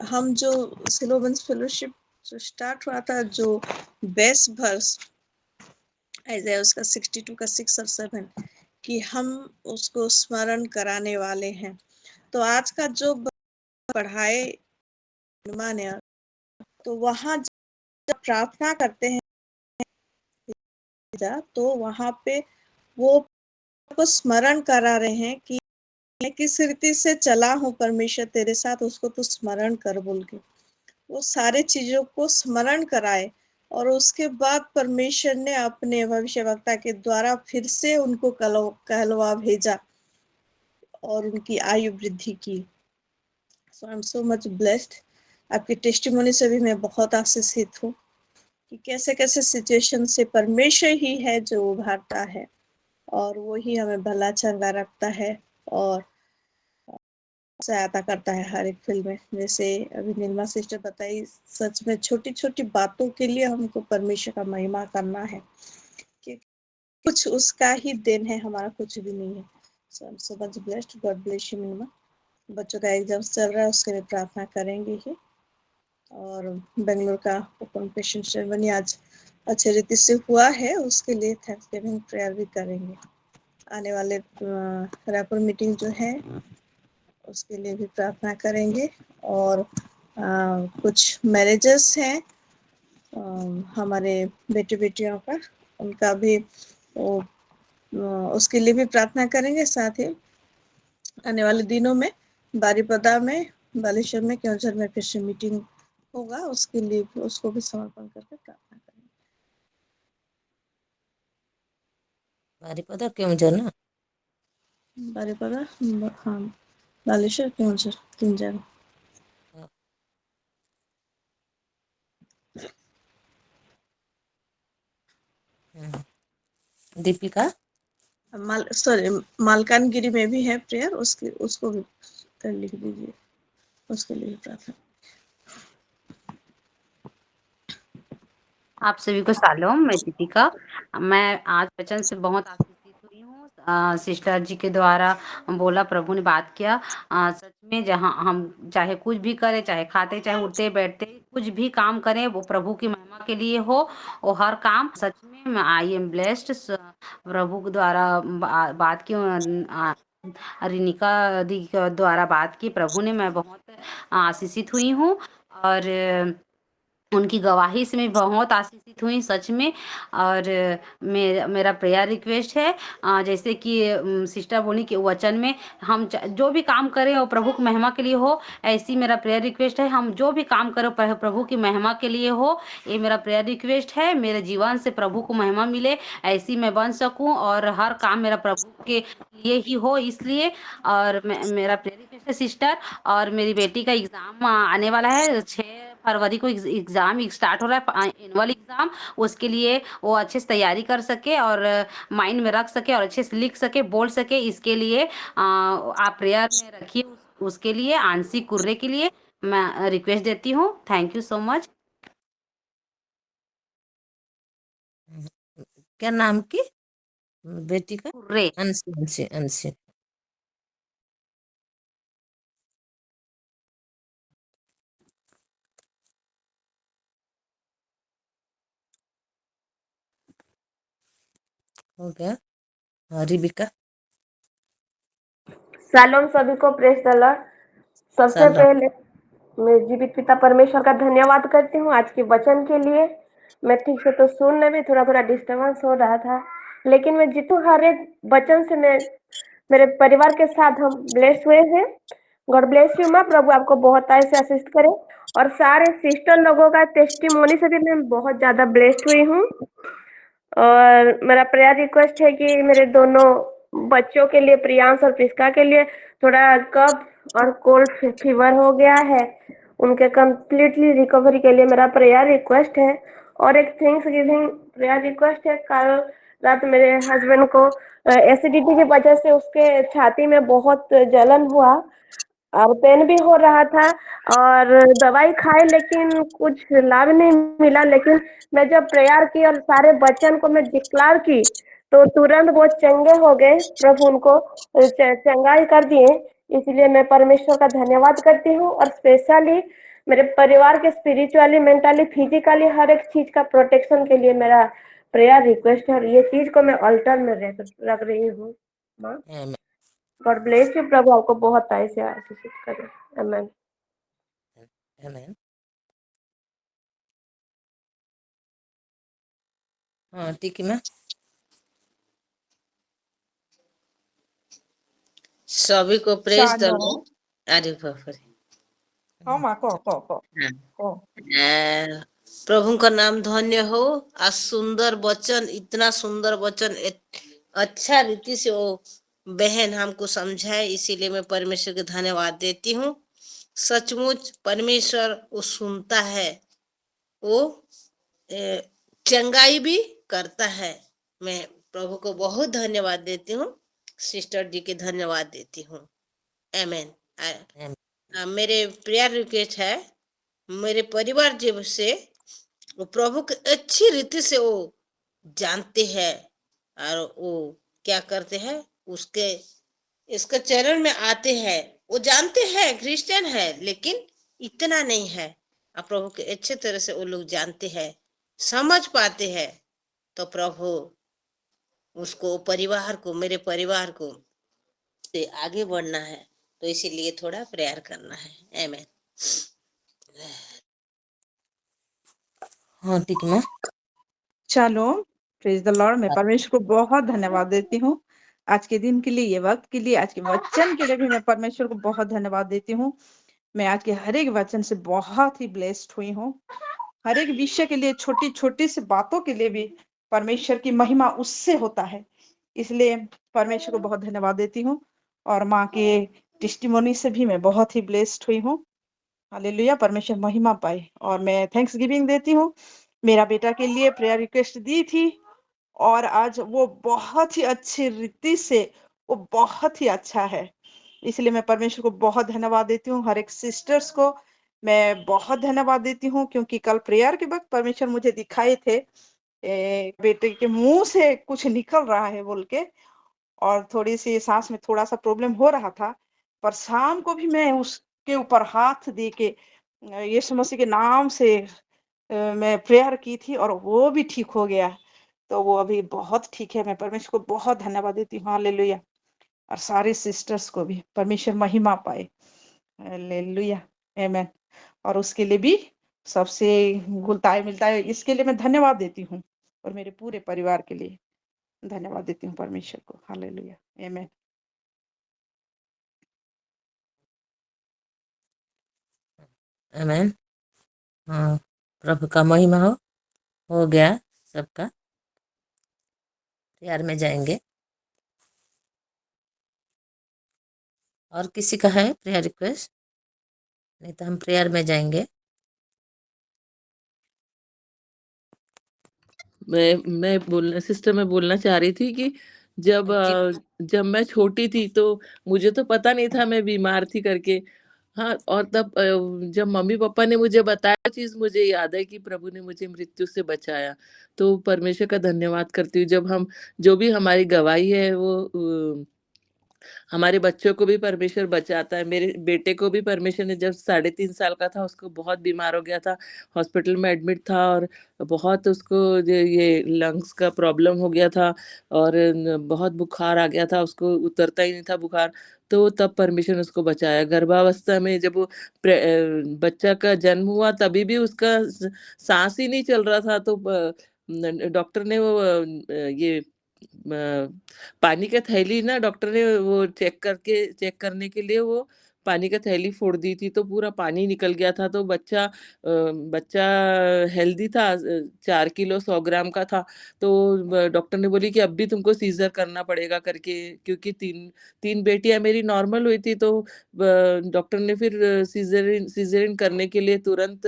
G: हम जो सिलोबंस फेलोशिप जो स्टार्ट हुआ था, जो बेस्ट वर्स ऐसा उसका 62 का 6 और 7 कि हम उसको स्मरण कराने वाले हैं। तो आज का जो पढ़ाए ने, तो वहाँ जब प्रार्थना करते हैं तो वहाँ पे वो को स्मरण करा रहे हैं कि मैं किस रीति से चला हूँ परमेश्वर तेरे साथ, उसको तो स्मरण कर बोल के वो सारे चीजों को स्मरण कराए। और उसके बाद परमेश्वर ने अपने भविष्यवक्ता के द्वारा फिर से उनको कहलवा भेजा और उनकी आयु वृद्धि की। So I am so much blessed. आपकी टेस्टिमोनी से भी मैं बहुत आशीषित हूँ कि कैसे कैसे सिचुएशन से परमेश्वर ही है जो उभारता है, और वो ही हमें भला चंगा रखता है और सहायता करता है हर एक फील्ड में। जैसे अभी निर्मा सिस्टर बताई, सच में छोटी छोटी बातों के लिए हमको परमेश्वर का महिमा करना है कि कुछ उसका ही देन है, हमारा कुछ भी नहीं है। So I am so much blessed. God bless you Nirma. बच्चों का एग्जाम चल रहा है, उसके लिए प्रार्थना करेंगे ही। और बेंगलोर का ओपन पेशेंट सेरेमनी आज अच्छे रीति से हुआ है, उसके लिए थैंक्सगिविंग प्रेयर भी करेंगे। आने वाले रैपर मीटिंग जो है उसके लिए भी प्रार्थना करेंगे। और कुछ मैरिजेस हैं हमारे बेटे बेटियों का, उनका भी उसके लिए भी प्रार्थना करेंगे। साथ ही आने वाले दिनों में बारीपदा में, बालेश्वर में, केवंझर में फिर से मीटिंग होगा, उसके लिए भी उसको भी समर्पण करके प्रार्थना करेंगे।
A: बारीपदा केवंझर ना?
G: बारीपदा, हाँ, बालेश्वर, केवंझर, 3 जगह।
A: हाँ। दीपिका
G: सॉरी, मालकानगिरी में भी है प्रेयर, उसको भी कर लिख दीजिए, उसके लिए भी प्रार्थना।
H: आप सभी को शालोम। मैं दीपिका। मैं आज वचन से बहुत आशीषित हुई हूँ। सिस्टर जी के द्वारा बोला, प्रभु ने बात किया। सच में जहाँ हम चाहे कुछ भी करें, चाहे खाते, चाहे उठते बैठते, कुछ भी काम करें, वो प्रभु की महिमा के लिए हो। वो हर काम सच में आई एम ब्लेस्ड। प्रभु के द्वारा बात की, रिनिका दी के द्वारा बात की प्रभु ने, मैं बहुत आशीषित हुई हूँ। और उनकी गवाही से मैं बहुत आशीषित हुई सच में। और मेरा प्रेयर रिक्वेस्ट है, जैसे कि सिस्टर बोली कि वचन में हम जो भी काम करें वो प्रभु की महिमा के लिए हो, ऐसी मेरा प्रेयर रिक्वेस्ट है। हम जो भी काम करें प्रभु की महिमा के लिए हो, ये मेरा प्रेयर रिक्वेस्ट है। मेरे जीवन से प्रभु को महिमा मिले, ऐसी मैं बन सकूं, और हर काम मेरा प्रभु के लिए ही हो, इसलिए। और मेरा प्रेयर रिक्वेस्ट है सिस्टर। और मेरी बेटी का एग्ज़ाम आने वाला है, 6 फरवरी को एग्ज़ाम स्टार्ट हो रहा है, एनुअल एग्ज़ाम। उसके लिए वो अच्छे से तैयारी कर सके और माइंड में रख सके और अच्छे से लिख सके, बोल सके। इसके लिए आप प्रेयर में रखिए उसके लिए, आंशिक कुर्रे के लिए। मैं रिक्वेस्ट देती हूँ। Thank you so much.
A: क्या नाम की बेटी का?
H: रे
A: अंशी, अंशी, अंशी। हो गया। हाँ, रिबिका।
I: शालोम सभी को, प्रेस द लॉर्ड। सबसे
A: सलाम।
I: पहले मैं जीवित पिता परमेश्वर का धन्यवाद करती हूँ आज के वचन के लिए। मैं ठीक से तो सुनने में थोड़ा थोड़ा डिस्टर्बेंस हो रहा था, लेकिन मैं जीतू हर एक वचन से मैं मेरे परिवार के साथ हम ब्लेस हुए हैं। गॉड ब्लेस यू माँ, प्रभु आपको बहुत आय से असिस्ट करे। और सारे सिस्टर लोगों का टेस्टिमोनी से भी मैं बहुत ज्यादा ब्लेस्ड हुई हूँ। और मेरा प्रेयर रिक्वेस्ट है कि मेरे दोनों बच्चों के लिए, प्रियांश और प्रिस्का के लिए थोड़ा कफ और कोल्ड फीवर हो गया है, उनके कंप्लीटली रिकवरी के लिए मेरा प्रेयर रिक्वेस्ट है। और एक थैंक्स गिविंग प्रेयर रिक्वेस्ट है। कल रात मेरे हस्बैंड को एसिडिटी की वजह से उसके छाती में बहुत जलन हुआ और पेन भी हो रहा था और दवाई खाई, लेकिन कुछ लाभ नहीं मिला। लेकिन मैं जब प्रेयर की और सारे वचन को मैं डिक्लेयर की तो तुरंत वो चंगे हो गए। प्रभु उनको चंगाई कर दिए। इसलिए मैं परमेश्वर का धन्यवाद करती हूँ। और स्पेशली मेरे परिवार के स्पिरिचुअली, मेंटली, फिजिकली हर एक चीज का प्रोटेक्शन के लिए मेरा प्रेयर रिक्वेस्ट है। और ये चीज को मैं अल्टर में रख रही हूँ माँ।
A: आमेन,
I: गॉड ब्लेस यू, प्रभु आपको बहुत आय से आशीषित करे। आमेन।
A: आमेन। हाँ, ठीक है माँ। सभी को प्रेज द
J: शालोम।
A: लॉर्ड। अरे बाप रे।
J: हाँ माँ, को
A: हाँ।
J: को
A: प्रभु का नाम धन्य हो। आज सुंदर वचन, इतना सुंदर वचन, अच्छा रीति से वो बहन हमको समझाए, इसीलिए मैं परमेश्वर को धन्यवाद देती हूँ। सचमुच परमेश्वर वो सुनता है, वो चंगाई भी करता है। मैं प्रभु को बहुत धन्यवाद देती हूँ, सिस्टर जी के धन्यवाद देती हूँ। आमेन। मेरे प्रेयर रिक्वेस्ट है, मेरे परिवार जब से वो प्रभु को अच्छी रीति से वो जानते हैं और वो क्या करते हैं, उसके इसके चरण में आते हैं। वो जानते हैं क्रिश्चियन है, लेकिन इतना नहीं है। अब प्रभु के अच्छे तरह से वो लोग जानते हैं, समझ पाते हैं, तो प्रभु उसको, परिवार को, मेरे परिवार को से आगे बढ़ना है, तो इसीलिए थोड़ा प्रेयर करना है। आमेन। हाँ, ठीक है।
J: Shalom, praise the Lord. मैं परमेश्वर को बहुत धन्यवाद देती हूँ आज के दिन के लिए, ये वक्त के लिए, आज के वचन के लिए भी मैं परमेश्वर को बहुत धन्यवाद देती हूँ। मैं आज के हर एक वचन से बहुत ही ब्लेस्ड हुई हूँ। हर एक विषय के लिए, छोटी छोटी सी बातों के लिए भी परमेश्वर की महिमा उससे होता है। इसलिए परमेश्वर को बहुत धन्यवाद देती हूँ। और माँ के टेस्टिमोनी से भी मैं बहुत ही ब्लेस्ड हुई हूँ। हालेलुया, परमेश्वर महिमा पाए। और मैं थैंक्स गिविंग देती हूँ। मेरा बेटा के लिए प्रेयर रिक्वेस्ट दी थी और आज वो बहुत ही अच्छी रीति से, वो बहुत ही अच्छा है। इसलिए मैं परमेश्वर को बहुत धन्यवाद देती हूँ। हर एक सिस्टर्स को मैं बहुत धन्यवाद देती हूँ, क्योंकि कल प्रेयर के वक्त परमेश्वर मुझे दिखाए थे बेटे के मुंह से कुछ निकल रहा है बोल के, और थोड़ी सी सांस में थोड़ा सा प्रॉब्लम हो रहा था। पर शाम को भी मैं उसके ऊपर हाथ दे के यीशु मसीह के नाम से मैं प्रेयर की थी और वो भी ठीक हो गया। तो वो अभी बहुत ठीक है। मैं परमेश्वर को बहुत धन्यवाद देती हूँ। हालेलुया। और सारे सिस्टर्स को भी परमेश्वर महिमा पाए। हालेलुया, आमेन। और उसके लिए भी सबसे घुलता है मिलता है, इसके लिए मैं धन्यवाद देती हूँ। और मेरे पूरे परिवार के लिए धन्यवाद देती हूँ परमेश्वर को। हालेलुया, आमेन।
A: आमेन। हाँ, प्रभु का महिमा हो गया सबका। प्रेयर में जाएंगे। और किसी का है प्रेयर रिक्वेस्ट? नहीं तो हम प्रेयर में जाएंगे।
D: मैं बोलना सिस्टर, मैं बोलना चाह रही थी कि जब
A: जी।
D: जब मैं छोटी थी तो मुझे तो पता नहीं था मैं बीमार थी करके। हाँ, और तब जब मम्मी-पापा ने मुझे बताया चीज़, मुझे याद है कि प्रभु ने मुझे मृत्यु से बचाया। तो परमेश्वर का धन्यवाद करती हूँ, जब हम जो भी हमारी गवाही है वो हमारे बच्चों को भी परमेश्वर बचाता है। मेरे बेटे को भी परमेश्वर ने, जब 3.5 साल का था, उसको बहुत बीमार हो गया था, हॉस्पिटल में एडमिट था और बहुत उसको ये लंग्स का प्रॉब्लम हो गया था और बहुत बुखार आ गया था, उसको उतरता ही नहीं था बुखार। तो तब परमेश्वर ने उसको बचाया। गर्भावस्था में जब वो बच्चा का जन्म हुआ, तभी भी उसका सांस ही नहीं चल रहा था, तो डॉक्टर ने वो ये पानी का थैली ना, डॉक्टर ने वो चेक करने के लिए वो पानी का थैली फोड़ दी थी, तो पूरा पानी निकल गया था। तो बच्चा हेल्दी था, 4 किलो 100 ग्राम का था। तो डॉक्टर ने बोली कि अब भी तुमको सीज़र करना पड़ेगा करके, क्योंकि 3 बेटियाँ मेरी नॉर्मल हुई थी। तो डॉक्टर ने फिर सीज़रिन सीज़रिन करने के लिए तुरंत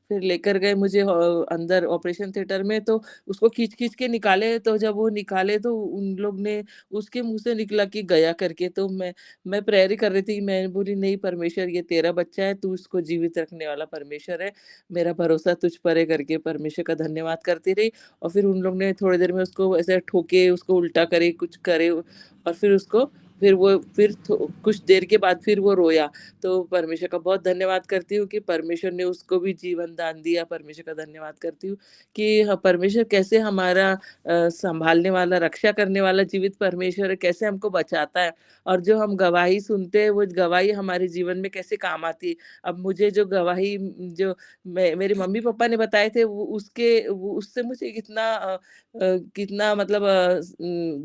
D: फिर लेकर गए मुझे अंदर ऑपरेशन थिएटर में। तो उसको खींच-खींच के निकाले, तो जब वो निकाले तो उन लोग ने, उसके मुँह से निकला कि गया करके। तो मैं प्रेयर ही कर रही थी, मैं बोली, नहीं परमेश्वर, ये तेरा बच्चा है, तू इसको जीवित रखने वाला परमेश्वर है, मेरा भरोसा तुझ पर है करके परमेश्वर का धन्यवाद करती रही। और फिर उन लोग ने थोड़ी देर में उसको ऐसे ठोके, उसको उल्टा करे, कुछ करे और फिर उसको, फिर वो फिर कुछ देर के बाद फिर वो रोया। तो परमेश्वर का बहुत धन्यवाद करती हूँ कि परमेश्वर ने उसको भी जीवन दान दिया। परमेश्वर का धन्यवाद करती हूँ कि परमेश्वर कैसे हमारा सँभालने वाला, रक्षा करने वाला जीवित परमेश्वर है, कैसे हमको बचाता है और जो हम गवाही सुनते हैं, वो गवाही हमारे जीवन में कैसे काम आती है। अब मुझे जो गवाही जो मेरे मम्मी-पापा ने बताए थे, वो उससे मुझे कितना मतलब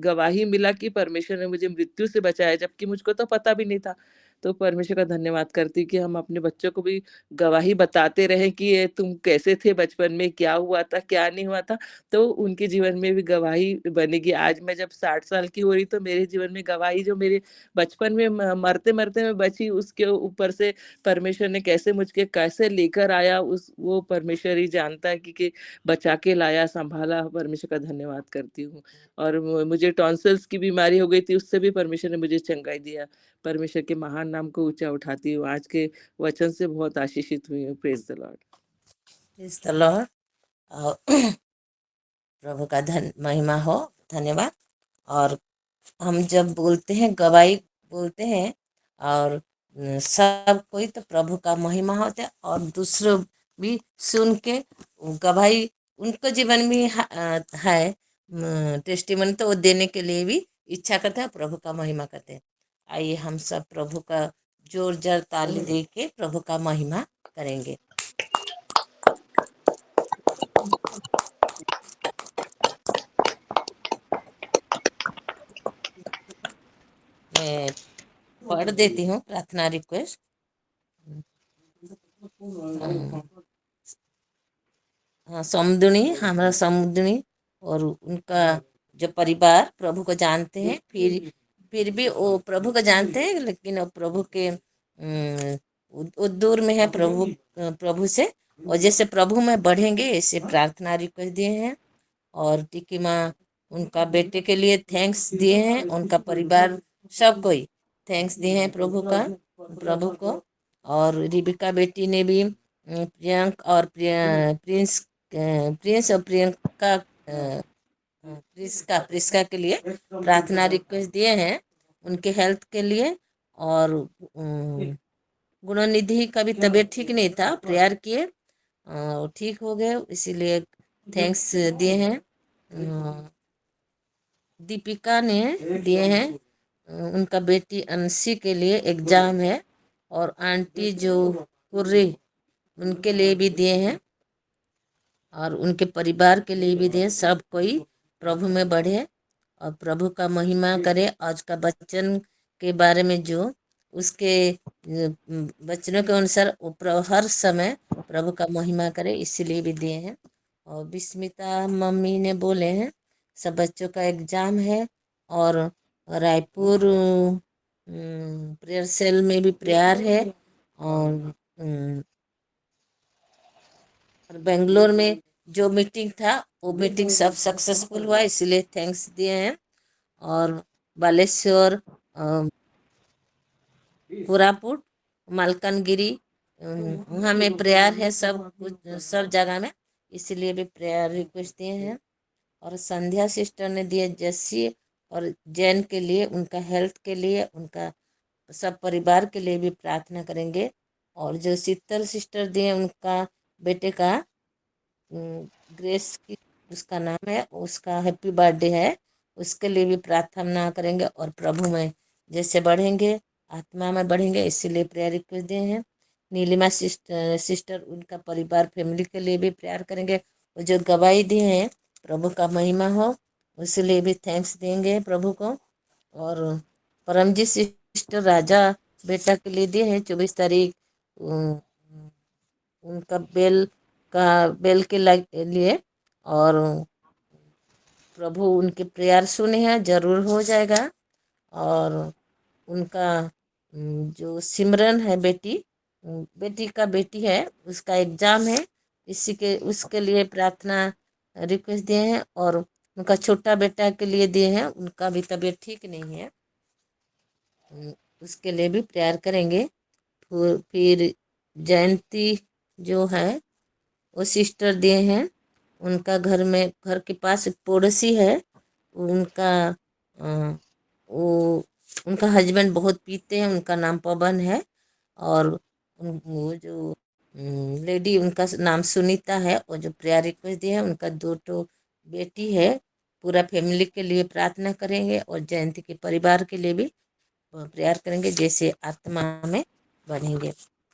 D: गवाही मिला कि परमेश्वर ने मुझे मृत्यु से बचाया, जबकि मुझको तो पता भी नहीं था। तो परमेश्वर का धन्यवाद करती हूँ कि हम अपने बच्चों को भी गवाही बताते रहें कि ये तुम कैसे थे बचपन में, क्या हुआ था, क्या नहीं हुआ था, तो उनके जीवन में भी गवाही बनेगी। आज मैं जब 60 साल की हो रही, तो मेरे जीवन में गवाही जो मेरे बचपन में मरते-मरते मैं बची, उसके ऊपर से परमेश्वर ने कैसे लेकर आया, उस वो परमेश्वर ही जानता है कि बचा के लाया, सँभाला। परमेश्वर का धन्यवाद करती हूँ। और मुझे टॉन्सिल्स की बीमारी हो गई थी, उससे भी परमेश्वर ने मुझे चंगाई दिया। परमेश्वर के महान नाम को ऊँचा उठाती हूँ। आज के वचन से बहुत आशीषित हुई हूँ। Praise the Lord.
A: Praise the Lord. और प्रभु का महिमा हो, धन्यवाद। और हम जब बोलते हैं, गवाही बोलते हैं, और सब कोई तो प्रभु का महिमा होता है, और दूसरों भी सुन के गवाही उनको जीवन में है टेस्टिमनी, तो वो देने के लिए भी इच्छा करते हैं, प्रभु का महिमा करते हैं। आइए हम सब प्रभु का जोर जार ताली दे के प्रभु का महिमा करेंगे। मैं पढ़ देती हूँ प्रार्थना रिक्वेस्ट। हाँ, समुद्री, हमारा समुद्री और उनका जो परिवार प्रभु को जानते हैं, फिर भी वो प्रभु को जानते हैं, लेकिन वो प्रभु के वो दूर में है प्रभु से, और जैसे प्रभु में बढ़ेंगे ऐसे प्रार्थना रिक्वेस्ट दिए हैं। और टिकी माँ उनका बेटे के लिए थैंक्स दिए हैं, उनका परिवार सब कोई थैंक्स दिए हैं प्रभु को। और रिबिका बेटी ने भी प्रियंक और प्रिंस और प्रियंका प्रिस्का के लिए प्रार्थना रिक्वेस्ट दिए हैं, उनके हेल्थ के लिए। और गुणनिधि का भी तबीयत ठीक नहीं था, प्रेयर किए ठीक हो गए, इसीलिए थैंक्स दिए हैं। दीपिका ने दिए हैं, उनका बेटी अंशी के लिए एग्जाम है, और आंटी जो कुर्री उनके लिए भी दिए हैं, और उनके परिवार के लिए भी दिए। सब कोई प्रभु में बढ़े और प्रभु का महिमा करे। आज का वचन के बारे में जो उसके वचनों के अनुसार हर समय प्रभु का महिमा करे, इसीलिए भी दिए हैं। और विस्मिता मम्मी ने बोले हैं सब बच्चों का एग्जाम है, और रायपुर प्रेयर सेल में भी प्रेयर है, और बेंगलोर में जो मीटिंग था वो मीटिंग सब सक्सेसफुल हुआ, इसलिए थैंक्स दिए हैं। और बालेश्वर कोरापुट मालकानगिरी, वहाँ में प्रेयर है, सब कुछ सब जगह में, इसलिए भी प्रेयर रिक्वेस्ट दिए हैं। और संध्या सिस्टर ने दिए जस्सी और जैन के लिए, उनका हेल्थ के लिए, उनका सब परिवार के लिए भी प्रार्थना करेंगे। और जो शीतल सिस्टर दिए, उनका बेटे का ग्रेस की उसका नाम है, उसका हैप्पी बर्थडे है, उसके लिए भी प्रार्थना करेंगे। और प्रभु में जैसे बढ़ेंगे, आत्मा में बढ़ेंगे, इसीलिए प्रेयर रिक्वेस्ट दिए हैं। नीलिमा सिस्टर उनका परिवार फैमिली के लिए भी प्रेयर करेंगे। और जो गवाही दिए हैं, प्रभु का महिमा हो, उसलिए भी थैंक्स देंगे प्रभु को। और परमजीत सिस्टर राजा बेटा के लिए दिए हैं 24 तारीख, उनका बेल के लिए। और प्रभु उनके प्रेयर सुने हैं, जरूर हो जाएगा। और उनका जो सिमरन है बेटी का बेटी है, उसका एग्जाम है, उसके लिए प्रार्थना रिक्वेस्ट दिए हैं। और उनका छोटा बेटा के लिए दिए हैं, उनका भी तबीयत ठीक नहीं है, उसके लिए भी प्रेयर करेंगे। फिर जयंती जो है वो सिस्टर दिए हैं, उनका घर के पास एक पड़ोसी है, उनका उनका हस्बैंड बहुत पीते हैं, उनका नाम पवन है। और वो जो लेडी, उनका नाम सुनीता है, और जो प्रेयर रिक्वेस्ट दिए हैं, उनका 2 बेटी है। पूरा फैमिली के लिए प्रार्थना करेंगे। और जयंती के परिवार के लिए भी प्रेयर करेंगे, जैसे आत्मा में बढ़ेंगे।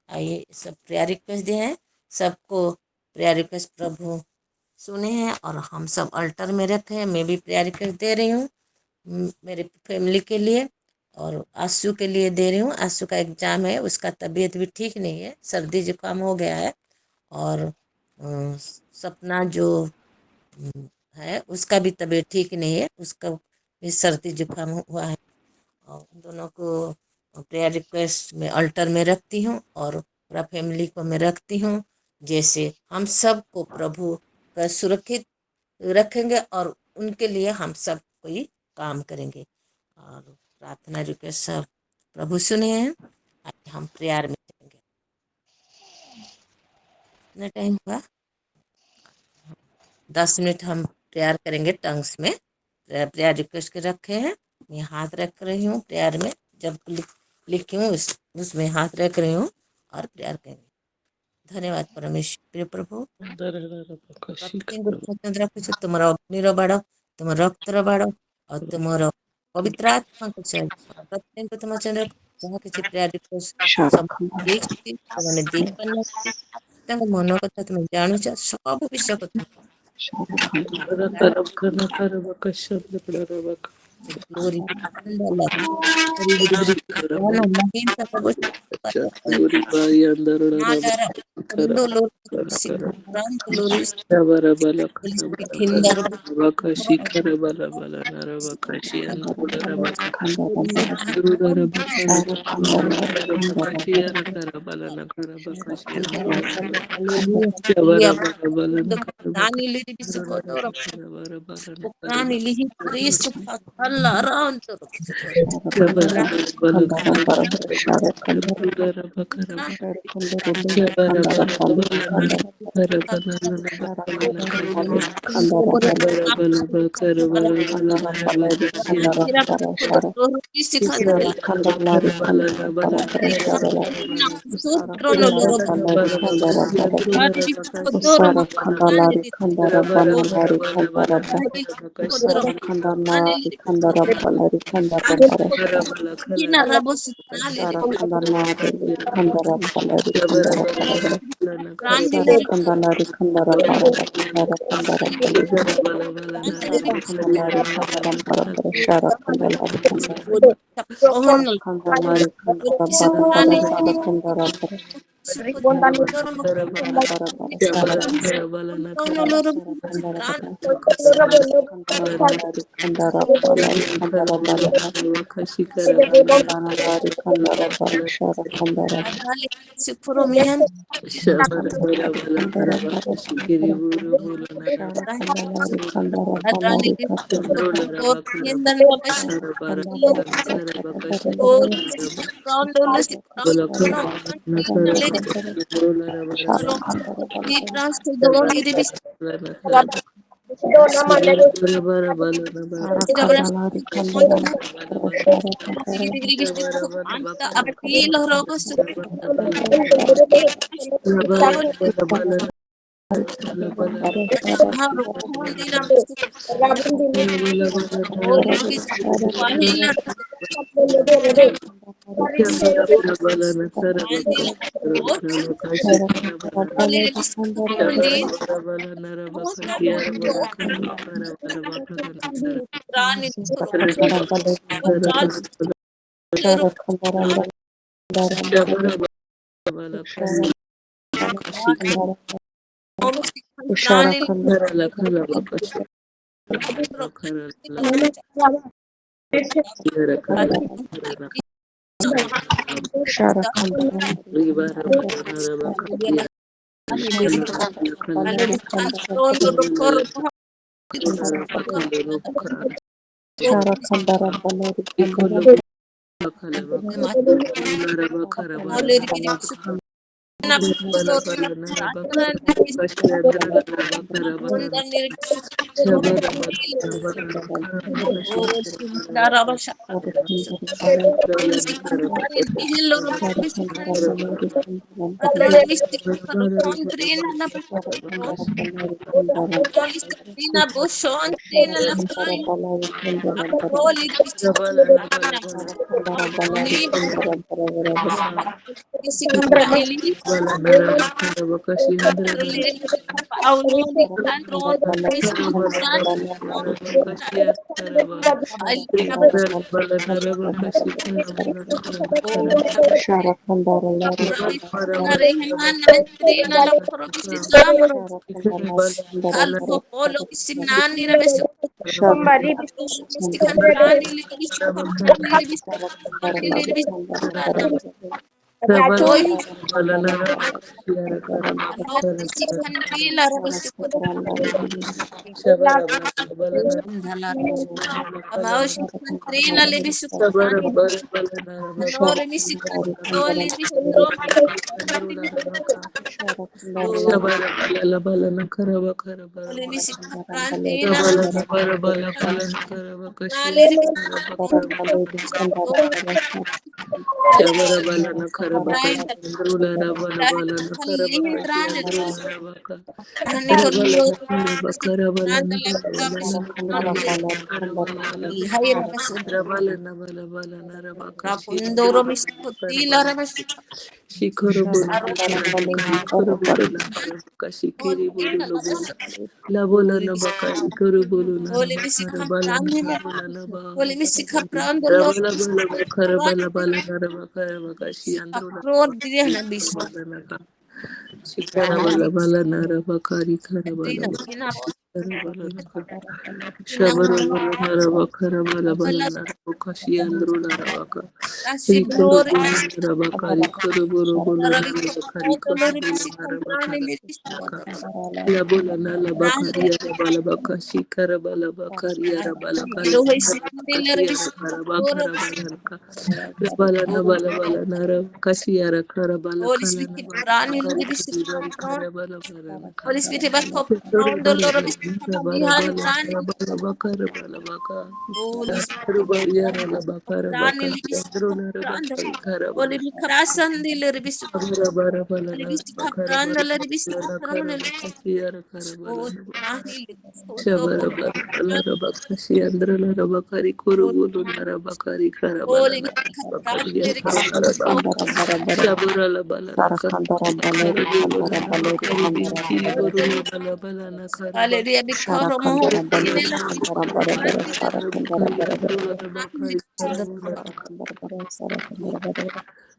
A: आइए, सब प्रेयर रिक्वेस्ट दिए हैं, सबको प्रेयर रिक्वेस्ट प्रभु सुने हैं, और हम सब अल्टर में रखे हैं। मैं भी प्रेयर रिक्वेस्ट दे रही हूँ मेरे फैमिली के लिए, और आंसू के लिए दे रही हूँ। आंसू का एग्जाम है, उसका तबीयत भी ठीक नहीं है, सर्दी जुकाम हो गया है। और सपना जो है, उसका भी तबीयत ठीक नहीं है, उसका भी सर्दी जुकाम हुआ है। और दोनों को प्रेयर रिक्वेस्ट में अल्टर में रखती हूँ, और पूरा फैमिली को मैं रखती हूँ। जैसे हम सबको प्रभु का सुरक्षित रखेंगे, और उनके लिए हम सब कोई काम करेंगे। और प्रार्थना रिक्वेस्ट सब प्रभु सुने हैं। आज हम प्रेयर में जाएंगे। कितना टाइम हुआ? 10 मिनट हम प्रेयर करेंगे टंग्स में। प्रेयर रिक्वेस्ट के रखे हैं, मैं हाथ रख रही हूँ प्रेयर में, जब लिखी हूँ उसमें हाथ रख रही हूँ और प्रेयर करेंगे। धन्यवाद परमेश्वर प्रभु, रखुछ तुम अग्नि बाड़, तुम रक्त बाड़, और तुम पवित्र आत्मा को प्रत्येक तुम चंद्र जहाँ किसी प्रेयर रिक्वेस्ट सब ସେମାନେ ଦେଇପାରୁନାହାନ୍ତି, ତାଙ୍କ ମନ କଥା ତୁମେ ଜାଣୁଛ, ସବୁ ବିଷୟ କଥା glory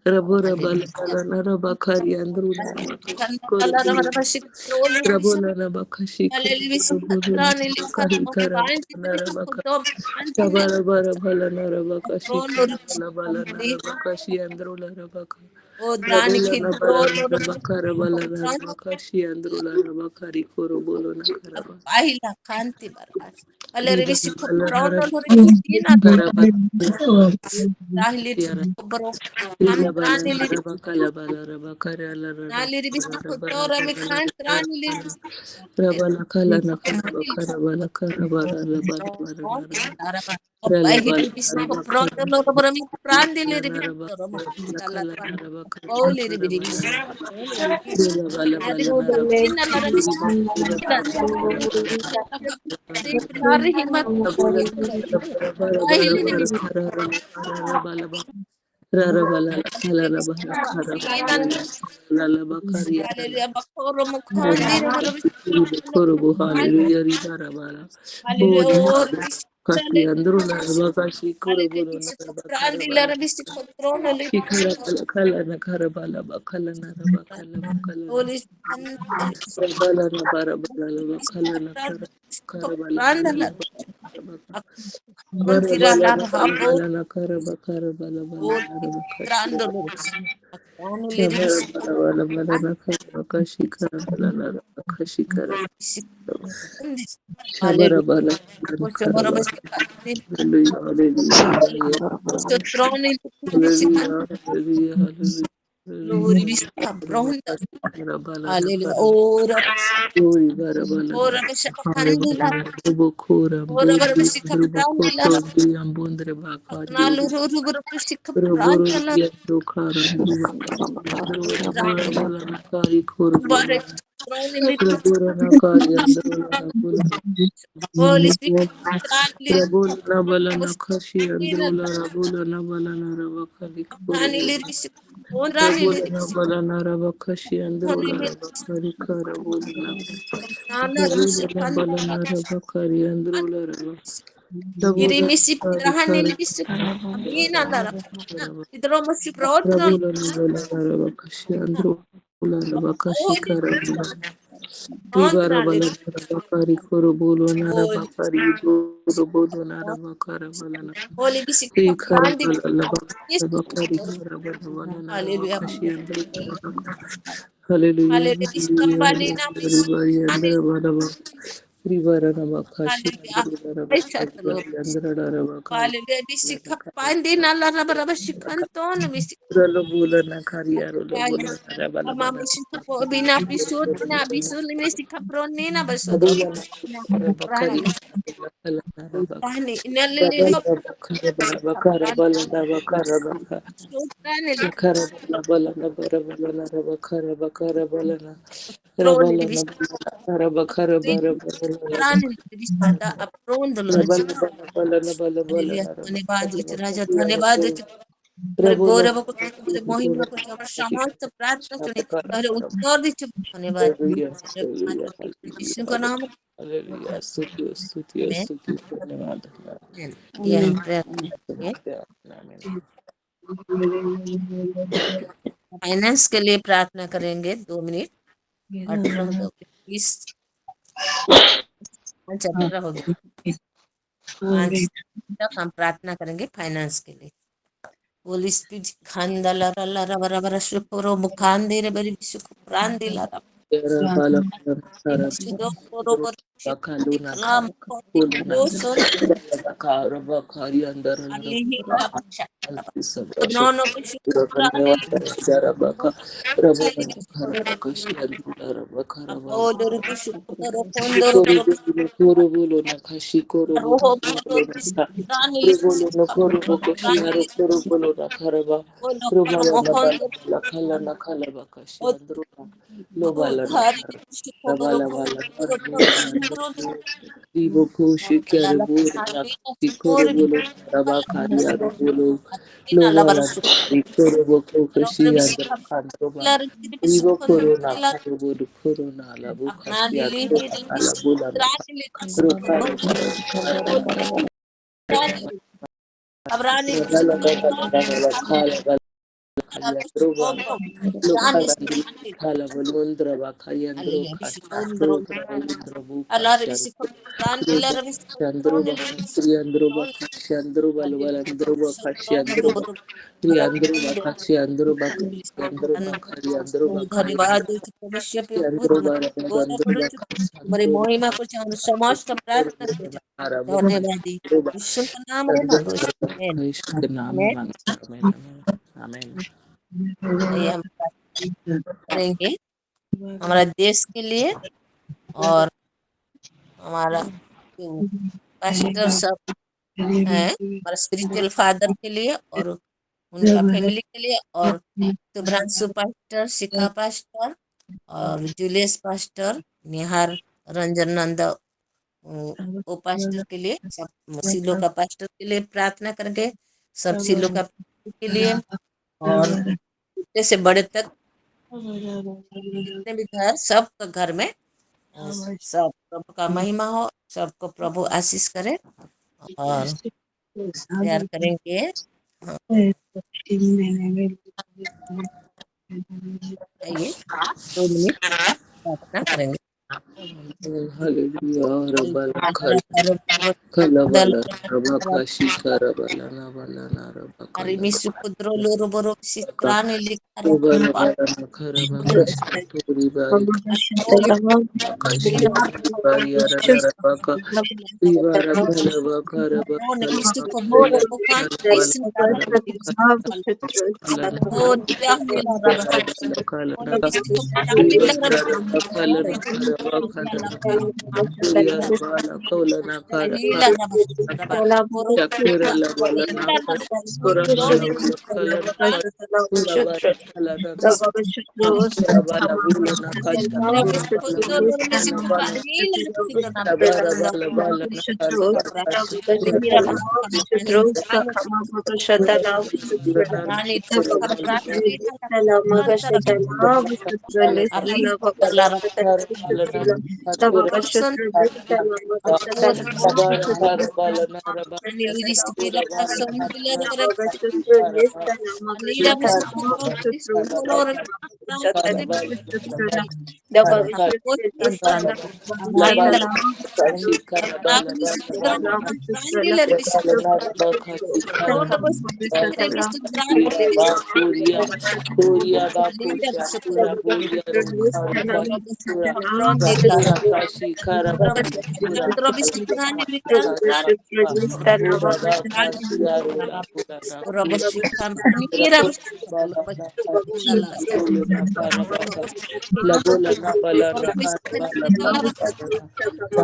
D: Rabora bala
A: Hallelujah.
D: bala na rabakari andru na rabakashi koro
A: Kandala
D: bolo.
A: Rabarabashik Troli
D: Rabola rabakashi koro bolo
A: Hallelujah.
D: bolo na
A: Katrani
D: rabakari
A: Likatmo
D: kara
A: Kanti
D: na rabaka.
A: Kutom Antila
D: Rabara bara bala na rabakashi
A: Trono
D: koro bala bala na rabakashi andru la rabaka.
A: O Drani
D: Rabola na bala na
A: Kidro
D: rabakara bala na rabakashi andru la rabakari koro bolo na karaba.
A: Bahila Kanti Baraj.
D: Riba
A: Alerivisi
D: bala na
A: Koprono Ristina
D: rabakashi kara bala.
A: Rahili
D: Yara
A: Bro
D: Rila bala
A: Kantrani
D: rara bakala bala raba kara la rara
A: Nali Rivisi
D: rara bala
A: Kotora
D: bala rara
A: Mikantrani
D: bala
A: Livis
D: rabala kala na kara bakara bala kara bala la bala bala rara rala
A: Bahili
D: bala
A: Rivisi
D: rara bakara
A: Koprono Lorobrami Prandili
D: bala
A: Rivisi
D: rara bakara kala rara bakara
A: Holy
D: kara bala
A: Rivisi
D: rila bala bala rara bala Rara bala kala la bala kara la bakari
A: Hallelujah. Bakoro
D: Hallelujah.
A: mukhandire marabish.
D: Hallelujah. Ribara bala.
A: Hallelujah.
D: Holy
A: Or
D: Father. Kashi
A: bishale.
D: andru la bakashi koro bolo
A: Hallelujah.
D: na bakara
A: Bishkuprandi
D: bala.
A: lara bishkutrono li.
D: Shikara bala kala na kara bala bakala na bakala bakala na.
A: Holy
D: Bala na bara bala la bakala na kara bala
A: Pranda
D: bala
A: la.
D: la bakara. Bara
A: Kontira
D: bala
A: la
D: na bala
A: habo.
D: bala na kara bakara bala bala
A: Holy
D: na bakashi.
A: trando lo. Akwani li
D: Shabara bala bala bala na
A: bishkuprandi.
D: kara bakashi kara bala na bakashi kara.
A: Bishkuprandi.
D: Shabara
A: Hallelujah.
D: bala na kara
A: Koshobara
D: bala.
A: bishkuprandi.
D: Hallelujah, hallelujah, hallelujah,
A: Koshobara bishkuprandi.
D: hallelujah, hallelujah, hallelujah.
A: Glory be to
D: Hallelujah.
A: God.
D: Kara bala na
A: Hallelujah.
D: kara.
A: Ora
D: Glory bara bala na.
A: ora bishapa
D: Kara
A: kandila.
D: bala na. Rubo kora
A: Ora bara
D: mbundi.
A: bishika
D: Rubo
A: prandila.
D: koto di ambundre bakari
A: Aknalu
D: yuri.
A: ru bara bishika
D: Roboro
A: prandila.
D: yendo kara ndiba. Roboro bara bala na kari koro bolo.
A: Bare throne in the
D: Roboro na kari andro na bolo.
A: Holy Spirit. Prandila.
D: Rabula na bala na kashi
A: Prandila.
D: androla rabula na bala na rabakali
A: Nani
D: kurubula.
A: lirishika. Onrani
D: Rabula na
A: lirishika.
D: bala na rabakashi
A: Honey
D: androla
A: lirishika.
D: rabakari karabula na.
A: Nana
D: Rabula na
A: rishika.
D: bala na rabakari androla raba.
A: Iri
D: Rabula na
A: misi
D: kari
A: pirahani
D: kara.
A: lirishika. Nina ndara. Idromo si prodro.
D: Rabula na bala na rabakashi androla rabakashi karabula. Ribara
A: Onrani.
D: bala narabakari korobolo
A: Holy
D: narabakari borobolo narabakara bala na.
A: Holy Bishika
D: Rikara
A: Prandi.
D: bala
A: Yes.
D: narabakari karabala bala
A: Hallelujah.
D: narabakashi andra narabaka. Hallelujah,
A: Hallelujah.
D: hallelujah,
A: Somebody now
D: hallelujah.
A: is
D: Ribari andra bala bala. Ribara narabakashi
A: Hallelujah.
D: andra
A: I
D: narabakari
A: shut the Lord.
D: andra narabakari.
A: Hallelujah. Bishika Pandi Nala Rabba Shikanton.
D: Ralo bula na kari aro lo bula
A: Hallelujah.
D: narabala
A: Mama
D: bala.
A: Shika Bina Pisut na Bisul Mishika Pronina Basodro.
D: Adula narabakari
A: Prana.
D: andra narabaka.
A: Prani. Nalili.
D: Rabala bakara bakara bala bakara bakara
A: Prani.
D: shikara bala bara bala na bakara bakara bala na
A: Throne
D: rabala na
A: Bishika.
D: bakara bakara bara bala na
A: Prani. Bishika. Apron the Lord.
D: rabala bala na bala
A: Hallelujah.
D: na
A: धन्यवाद
D: rabakara
A: उच्च राजा
D: bakara
A: धन्यवाद उच्च तुम्हारे
D: rabala
A: गौरव को तुम्हारे महिमा को तुम्हारे समस्त प्रार्थना सुनी तुम्हारे उत्तर दी धन्यवाद
D: Hallelujah, hallelujah,
A: यीशु
D: hallelujah,
A: का नाम
D: hallelujah, स्तुति स्तुति
A: में
D: स्तुति धन्यवाद
A: यह हम प्रेयर करेंगे
D: आमीन।
A: फाइनेंस के लिए प्रार्थना करेंगे 2 मिनट और फिर हम लोग 5 हो गया 5 तक हम प्रार्थना करेंगे फाइनेंस के लिए Holy Spirit, khandala rala raba raba rashuporo mukhandire bari bisuku prandila raba.
D: Yara bala kara
A: Bisudo koro bari bisuku
D: bakaluna
A: kalam kori
D: kuluna
A: doson
D: kara bakari andara lara
A: alihi raba raba.
D: sabasho
A: Nono bisuku
D: urakandewa
A: prandila
D: jara baka rabona
A: alihi bisuku
D: kara bakashi andara bakara bala
A: apodoro bisuku doro kondoro
D: shikoro
A: boro
D: bolo koro bolo na kashi koro bolo
A: roho boro
D: na
A: bisuku prandila
D: bolo
A: bisuku
D: na koro boko shiharo
A: prandila
D: koro bolo na karaba
A: bolo koro
D: rubala na bala
A: mokondo
D: la kala na kala bakashi andro lo
A: o
D: bala na
A: dhari bisuku boro
D: rabala bala
A: kondoro boro kondoro
D: kara Ibo koshi kere
A: alala
D: bolo na
A: kandila
D: koro
A: sikori
D: bolo raba kari aro bolo lo
A: Atina
D: bala
A: labarasuk.
D: na koro boko koshi
A: Robar
D: andro
A: bisikap
D: kandro ba
A: lar kiri
D: Ibo
A: bisukun
D: koro na
A: lar
D: karo bolo koro na la bo
A: akna
D: kashi
A: dili
D: andro
A: dili
D: ala bola na
A: bisukran dili
D: ro
A: bisukun
D: karo
A: abrani
D: rabala
A: bisukun
D: bala bala kala Yandro ba lokala kala bolondra ba kayandro kashandro bolondra bu kashandro Shandro ba Shandro ba Shandro ba Lobalandro ba Kashandro ba Triandro ba Kashandro ba Kashandro ba Kariandro ba
A: धन्यवाद
D: Kariandro
A: देती परमेश्वर पे प्रभु
D: Shandro ba
A: तुम्हारे गौरव
D: Rabandro
A: करो
D: ba
A: तुम्हारी
D: Kashandro ba
A: महिमा को चाहे समस्त प्रार्थना करो धन्यवाद दी यीशु का नाम रे मांगो आमीन
D: के नाम में
A: आमीन
D: मांगते हैं। आमीन आमीन
A: आइए हम प्रार्थना करेंगे हमारा देश के लिए और हमारा जो पास्टर सब हैं हमारा स्पिरिचुअल फादर के लिए और उनका फैमिली के लिए और शुभ्रांशु पास्टर शिखा पास्टर और जूलियस पास्टर निहार रंजन नंद वो पास्टर के लिए सब सिलो का पास्टर के लिए प्रार्थना करेंगे सब सिलो का पास्टर के लिए और छोटे से बड़े तक जितने भी घर सबका घर में सब प्रभु का महिमा हो सबको प्रभु आशीष करे और प्यार करेंगे हाँ, आइए 2 मिनट प्रार्थना करेंगे
D: हालेलुया रबला खल
A: दल
D: खलबला रबा काशी करबला ना बला ना रबा खल
A: Arimisu kudro loro boro sitrane likara
D: Ribara
A: pa
D: bara na karaba kashi turi bari
A: ori
D: kashi
A: ira
D: bari ara nara baka ribara kalaba karaba
A: one kisu
D: kalaba
A: kudro
D: kuya
A: bukan
D: bala
A: isin kara
D: kala na
A: on ya hila raba
D: bala kala
A: one
D: na
A: kisu kudro hila
D: ribara
A: raba
D: na kala na karaba kala kuya bala kaula na kara
A: hila raba raba oro
D: Shakura la bala na
A: hila raba
D: kura bala bala kala na kura bala kala na kura bala bula na kasha
A: Ora
D: kura
A: bisu
D: bala
A: kudro
D: bula
A: loro bisu
D: na
A: kudro
D: bala
A: hila bisu kudro
D: Tabara bala bala na kala na kasha kura
A: Hira
D: bala
A: bisu kudro hani ano
D: kura bala na
A: Rani
D: kura
A: Ruka
D: bala
A: Prati Antara Arli Lara
D: kara bala na kura
A: Son or
D: Tabara kara bala na raba
A: Anili Stila
D: kura bala
A: Son
D: kara
A: Hila
D: na kara bala
A: Anira Bisu Lord Or Tantarana Alinda Lago Bisu Brandila Bisu Lord was Bisu Brandila Bisu Alinda Bisu Brandila Robishikurani Bikantara Roboshikan Nira
D: Lagola na bala na kara bala bala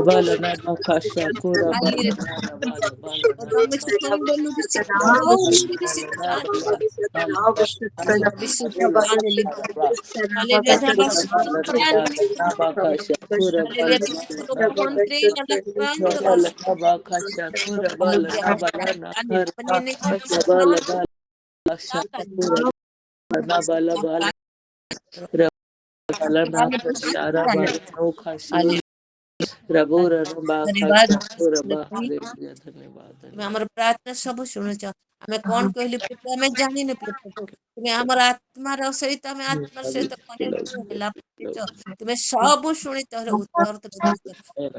D: bala na na kasha kura bala na bala bala na bala na bakasha kura bala na bala na bakasha kura bala na bala na kara bala bala shakura na bala bala bala na kashara bala no kashi Rabura Ramba
A: धन्यवाद
D: Kasura Hallelujah धन्यवाद
A: তুমি
D: धन्यवाद
A: আমার ପ୍ରାର୍ଥନା ସବୁ ଶୁଣୁଛ ଆମେ କଣ କହିଲେ ପ୍ରଭୁ ଆମେ ଜାଣିନେ ପ୍ରଭୁ ତୁମେ ଆମର ଆତ୍ମାର ସହିତ ଆମେ ଆତ୍ମାର ସହିତ କନେକ୍ଟ ହେଲା ପଡ଼ିଛ ତୁମେ ସବୁ ଶୁଣି ତୋର ଉତ୍ତର ତ ଦେଇଛ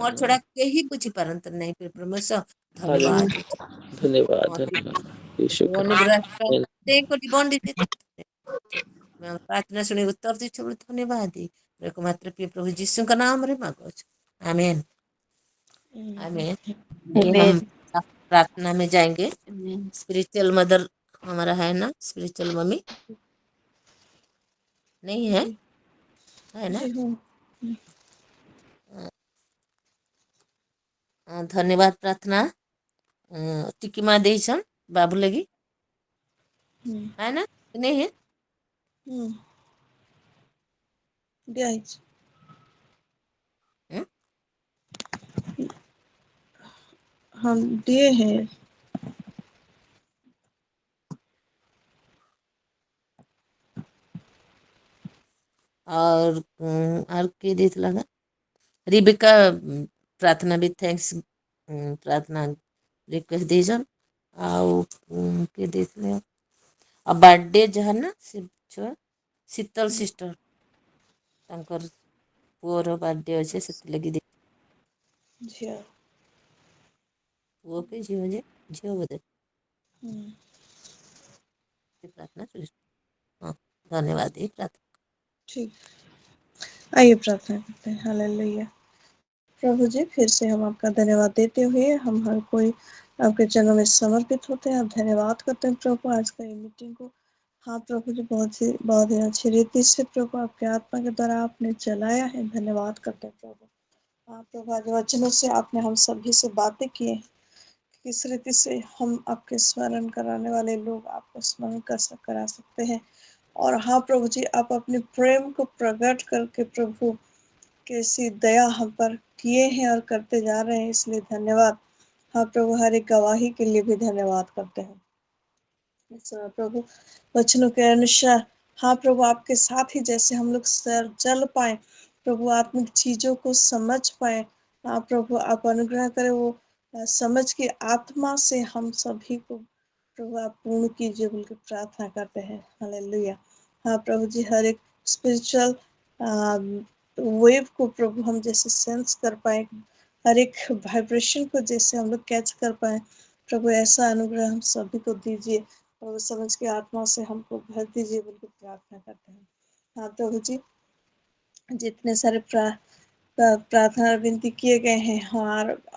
A: ମୋର ଛଡା କେହି ବୁଝିପାରନ୍ତି ନାହିଁ ପରମେଶ୍ୱର ଧନ୍ୟବାଦ
D: Hallelujah धन्यवाद धन्यवाद यीशु का
A: ଅନୁଗ୍ରହ ପ୍ରତ୍ୟେକ ଜୀବନ प्रार्थना सुनी उत्तर दी छोड़ धन्यवाद एकमात्र प्रिय प्रभु यीशु का नाम रे मांगो आमीन आमीन ये हम प्रार्थना में जाएंगे स्पिरिचुअल मदर हमारा है ना स्पिरिचुअल मम्मी नहीं है है ना धन्यवाद प्रार्थना टिकी माँ देसन बाबू लगी है ना नहीं है हम्म?
G: हम दिए हैं
A: और के देत लगा रिबिका प्रार्थना भी थैंक्स प्रार्थना रिक्वेस्ट दीजन आउ के देत और बर्थडे जो है ना शीतल सिस्टर तांकर पुअर बर्थडे अच्छे से लगी
G: झियो
A: पुओ के झील जे झील बोधे
G: हम्म,
A: प्रार्थना हाँ धन्यवाद ही प्रार्थना
G: ठीक। आइए प्रार्थना करते हैं। हालेलुया। प्रभु जी, फिर से हम आपका धन्यवाद देते हुए हम हर कोई आपके चरणों में समर्पित होते हैं। आप धन्यवाद करते हैं प्रभु आज का ये मीटिंग को। हाँ प्रभु जी, बहुत ही अच्छी रीति से प्रभु आपके आत्मा के द्वारा आपने चलाया है। धन्यवाद करते हैं प्रभु। हाँ प्रभु, आज वचनों से आपने हम सभी से बातें की हैं। किस रीति से हम आपके स्मरण कराने वाले लोग आपको स्मरण करा सकते हैं। और हाँ प्रभु जी, आप अपने प्रेम को प्रकट करके प्रभु कैसी दया हम पर किए हैं और करते जा रहे हैं, इसलिए धन्यवाद। हाँ प्रभु, हर एक गवाही के लिए भी धन्यवाद करते हैं। इस समय प्रभु वचनों के अनुसार हाँ प्रभु, आपके साथ ही जैसे हम लोग सर चल पाए, प्रभु आत्मिक चीजों को समझ पाए। हाँ प्रभु, आप अनुग्रह करें वो समझ की आत्मा से हम सभी को प्रभु आप पूर्ण कीजिए बोल के प्रार्थना करते हैं। हालेलुया। हाँ प्रभु जी, हर एक स्पिरिचुअल वेव को प्रभु हम जैसे सेंस कर पाए, हर एक वाइब्रेशन को जैसे हम लोग कैच कर पाए, प्रभु ऐसा अनुग्रह हम सभी को दीजिए। प्रभु समझ के आत्मा से हमको भर दीजिए बोल के प्रार्थना करते हैं। हाँ प्रभु जी, जितने सारे प्रार्थना विनती किए गए हैं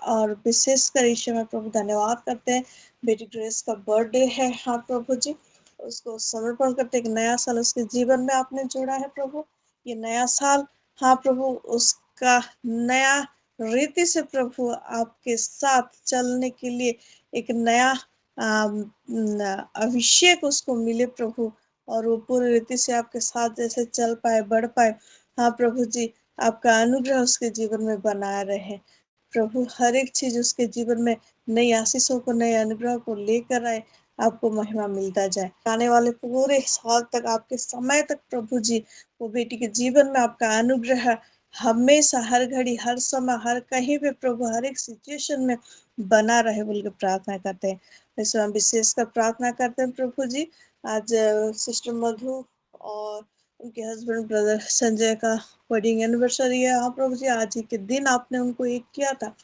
G: और विशेषकर ईश्वर में प्रभु धन्यवाद करते हैं। बेटी ग्रेस का बर्थडे है। हाँ प्रभु जी, उसको समर्पण करते, एक नया साल उसके जीवन में आपने जोड़ा है प्रभु। ये नया साल हाँ प्रभु, उसका नया रीति से प्रभु आपके साथ चलने के लिए एक नया अभिषेक उसको मिले प्रभु, और वो पूरी रीति से आपके साथ जैसे चल पाए, बढ़ पाए। हाँ प्रभु जी, आपका अनुग्रह उसके जीवन में बनाए रहे प्रभु। हर एक चीज उसके जीवन में नई आशीषों को, नए अनुग्रह को लेकर आए। आपको महिमा मिलता जाए आने वाले पूरे साल तक, आपके समय तक प्रभु जी, वो बेटी के जीवन में आपका अनुग्रह हमेशा, हर घड़ी, हर समय, हर कहीं पे प्रभु, हर एक सिचुएशन में बना रहे बोल के प्रार्थना करते हैं। इसमें हम विशेषकर प्रार्थना करते हैं प्रभु जी, आज सिस्टर मधु और उनके हस्बैंड ब्रदर संजय का वेडिंग एनिवर्सरी है। हाँ प्रभु जी, आज ही के दिन आपने उनको एक किया था।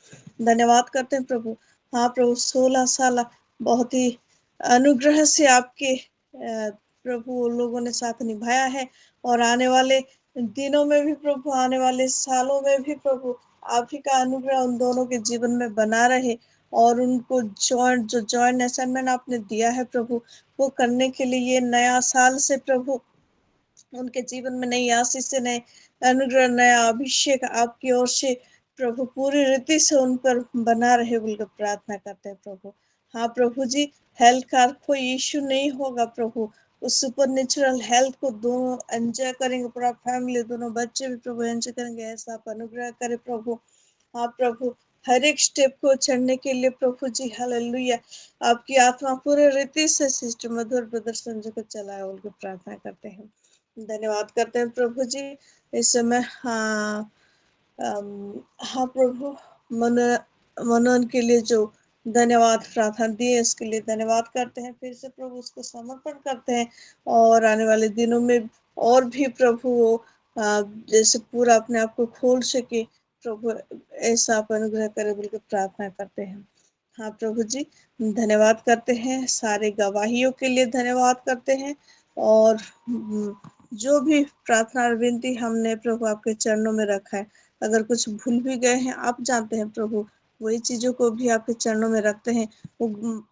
G: धन्यवाद करते हैं प्रभु। हाँ प्रभु, 16 साल बहुत ही अनुग्रह से आपके प्रभु लोगों ने साथ निभाया है, और आने वाले दिनों में भी प्रभु, आने वाले सालों में भी प्रभु, आप ही का अनुग्रह उन दोनों के जीवन में बना रहे, और उनको जॉइंट असाइनमेंट आपने दिया है प्रभु, वो करने के लिए ये नया साल से प्रभु उनके जीवन में नई आशीष से, नए अनुग्रह, नया अभिषेक आपकी ओर से प्रभु पूरी रीति से उन पर बना रहे बोलकर प्रार्थना करते हैं प्रभु। हाँ प्रभु जी, हेल्थ का कोई इश्यू नहीं होगा प्रभु, उस सुपर नेचुरल हेल्थ को दोनों एंजॉय करेंगे, पूरा फैमिली, दोनों बच्चे भी प्रभु एंजॉय करेंगे, ऐसा आप अनुग्रह करे प्रभु। हाँ प्रभु, हर एक स्टेप को चढ़ने के लिए प्रभु जी, हालेलुया, आपकी आत्मा पूरे रीति से सिस्टर मधुर ब्रदर संजय को चलाए बोलकर प्रार्थना करते हैं। धन्यवाद करते हैं प्रभु जी। इस समय हाँ प्रभु, मनोन के लिए जो धन्यवाद प्रार्थना दिए, इसके लिए धन्यवाद करते हैं। फिर से प्रभु उसको समर्पण करते हैं, और आने वाले दिनों में और भी प्रभु जैसे पूरा अपने आप को खोल सके प्रभु, ऐसा आप अनुग्रह करे बोल के प्रार्थना करते हैं। हाँ प्रभु जी, धन्यवाद करते हैं, सारे गवाहियों के लिए धन्यवाद करते हैं, और जो भी प्रार्थना और विनती हमने प्रभु आपके चरणों में रखा है, अगर कुछ भूल भी गए हैं, आप जानते हैं प्रभु, वही चीजों को भी आपके चरणों में रखते हैं।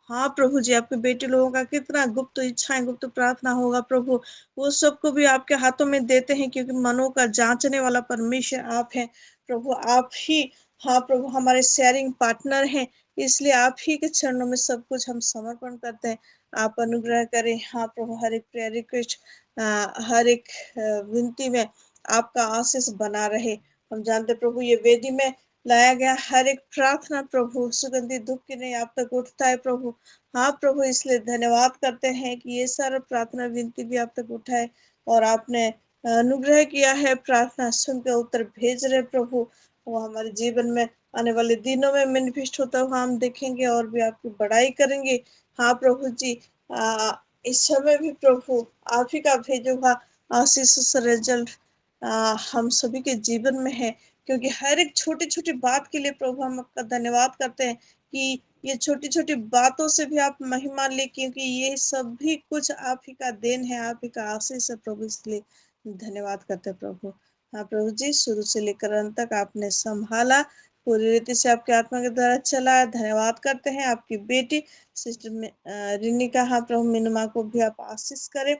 G: हाँ प्रभु जी, आपके बेटे लोगों का कितना गुप्त इच्छाएं, गुप्त प्रार्थना होगा प्रभु, वो सबको भी आपके हाथों में देते हैं, क्योंकि मनों का जांचने वाला परमेश्वर आप हैं प्रभु। आप ही हाँ प्रभु हमारे शेयरिंग पार्टनर हैं, इसलिए आप ही के चरणों में सब कुछ हम समर्पण करते हैं। आप अनुग्रह करें। हाँ प्रभु, हर एक प्रेयर रिक्वेस्ट, हर एक विनती में आपका आशीष बना रहे। हम जानते प्रभु, ये वेदी में लाया गया हर एक प्रार्थना प्रभु सुगंधित धूप की नहीं आप तक उठता है प्रभु। हाँ प्रभु, इसलिए धन्यवाद करते हैं कि ये सारा प्रार्थना विनती भी आप तक उठाए, और आपने अनुग्रह किया है, प्रार्थना सुनकर उत्तर भेज रहे प्रभु, वो हमारे जीवन में आने वाले दिनों में मैनिफेस्ट होता हुआ हम देखेंगे, और भी आपकी बड़ाई करेंगे। हाँ प्रभु जी, इस समय भी प्रभु आप ही का भेजा हुआ आशीष से रिजल्ट हम सभी के जीवन में है, क्योंकि हर एक छोटी छोटी बात के लिए प्रभु हम आपका धन्यवाद करते हैं कि ये छोटी छोटी बातों से भी आप महिमा ले, क्योंकि ये सभी कुछ आप ही का देन है, आप ही का आशीष है प्रभु, इसलिए धन्यवाद करते हैं प्रभु। हाँ प्रभु जी, शुरू से लेकर अंत तक आपने संभाला, पूरी रीति से आपके आत्मा के द्वारा चला। धन्यवाद करते हैं आपकी बेटी सिस्टर रिनिका, हाँ प्रभु मिनमा को भी आप आशीष करें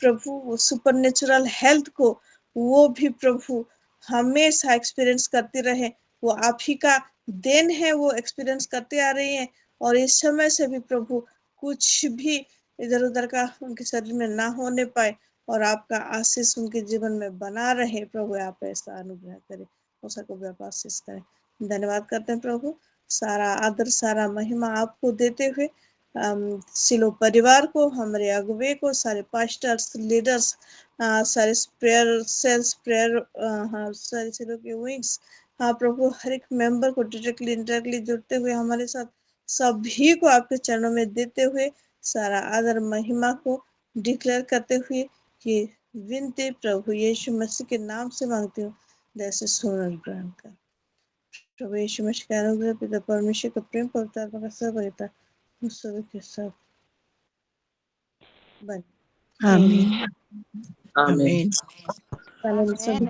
G: प्रभु, वो सुपर नेचुरल हेल्थ को वो भी प्रभु हमेशा एक्सपीरियंस करते रहे, वो आप ही का देन है, वो एक्सपीरियंस करते आ रही हैं, और इस समय से भी प्रभु कुछ भी इधर उधर का उनके शरीर में ना होने पाए, और आपका आशीष उनके जीवन में बना रहे प्रभु, आप ऐसा अनुग्रह करें, उसा को भी आप आशीष करें। धन्यवाद करते हैं प्रभु, सारा आदर सारा महिमा आपको देते हुए सिलो परिवार को, हमारे अगुवे को, सारे पास्टर्स लीडर्स, सारे प्रेयर सेल्स प्रेयर, हाँ सारे सिलो के विंग्स, हाँ प्रभु हर एक मेंबर को डायरेक्टली इनडायरेक्टली जुड़ते हुए हमारे साथ सभी को आपके चरणों में देते हुए सारा आदर महिमा को डिक्लेयर करते हुए कि विनती प्रभु यीशु मसीह के नाम से मांगती हूँ, जैसे सुन ग्रहण कर। प्रभु यीशु मसीह का अनुग्रह, पिता परमेश्वर का प्रेम, पवित्र आत्मा का सहभागिता हम सभी के साथ बने।
J: आमीन
D: आमीन।
J: आमीन
G: सभी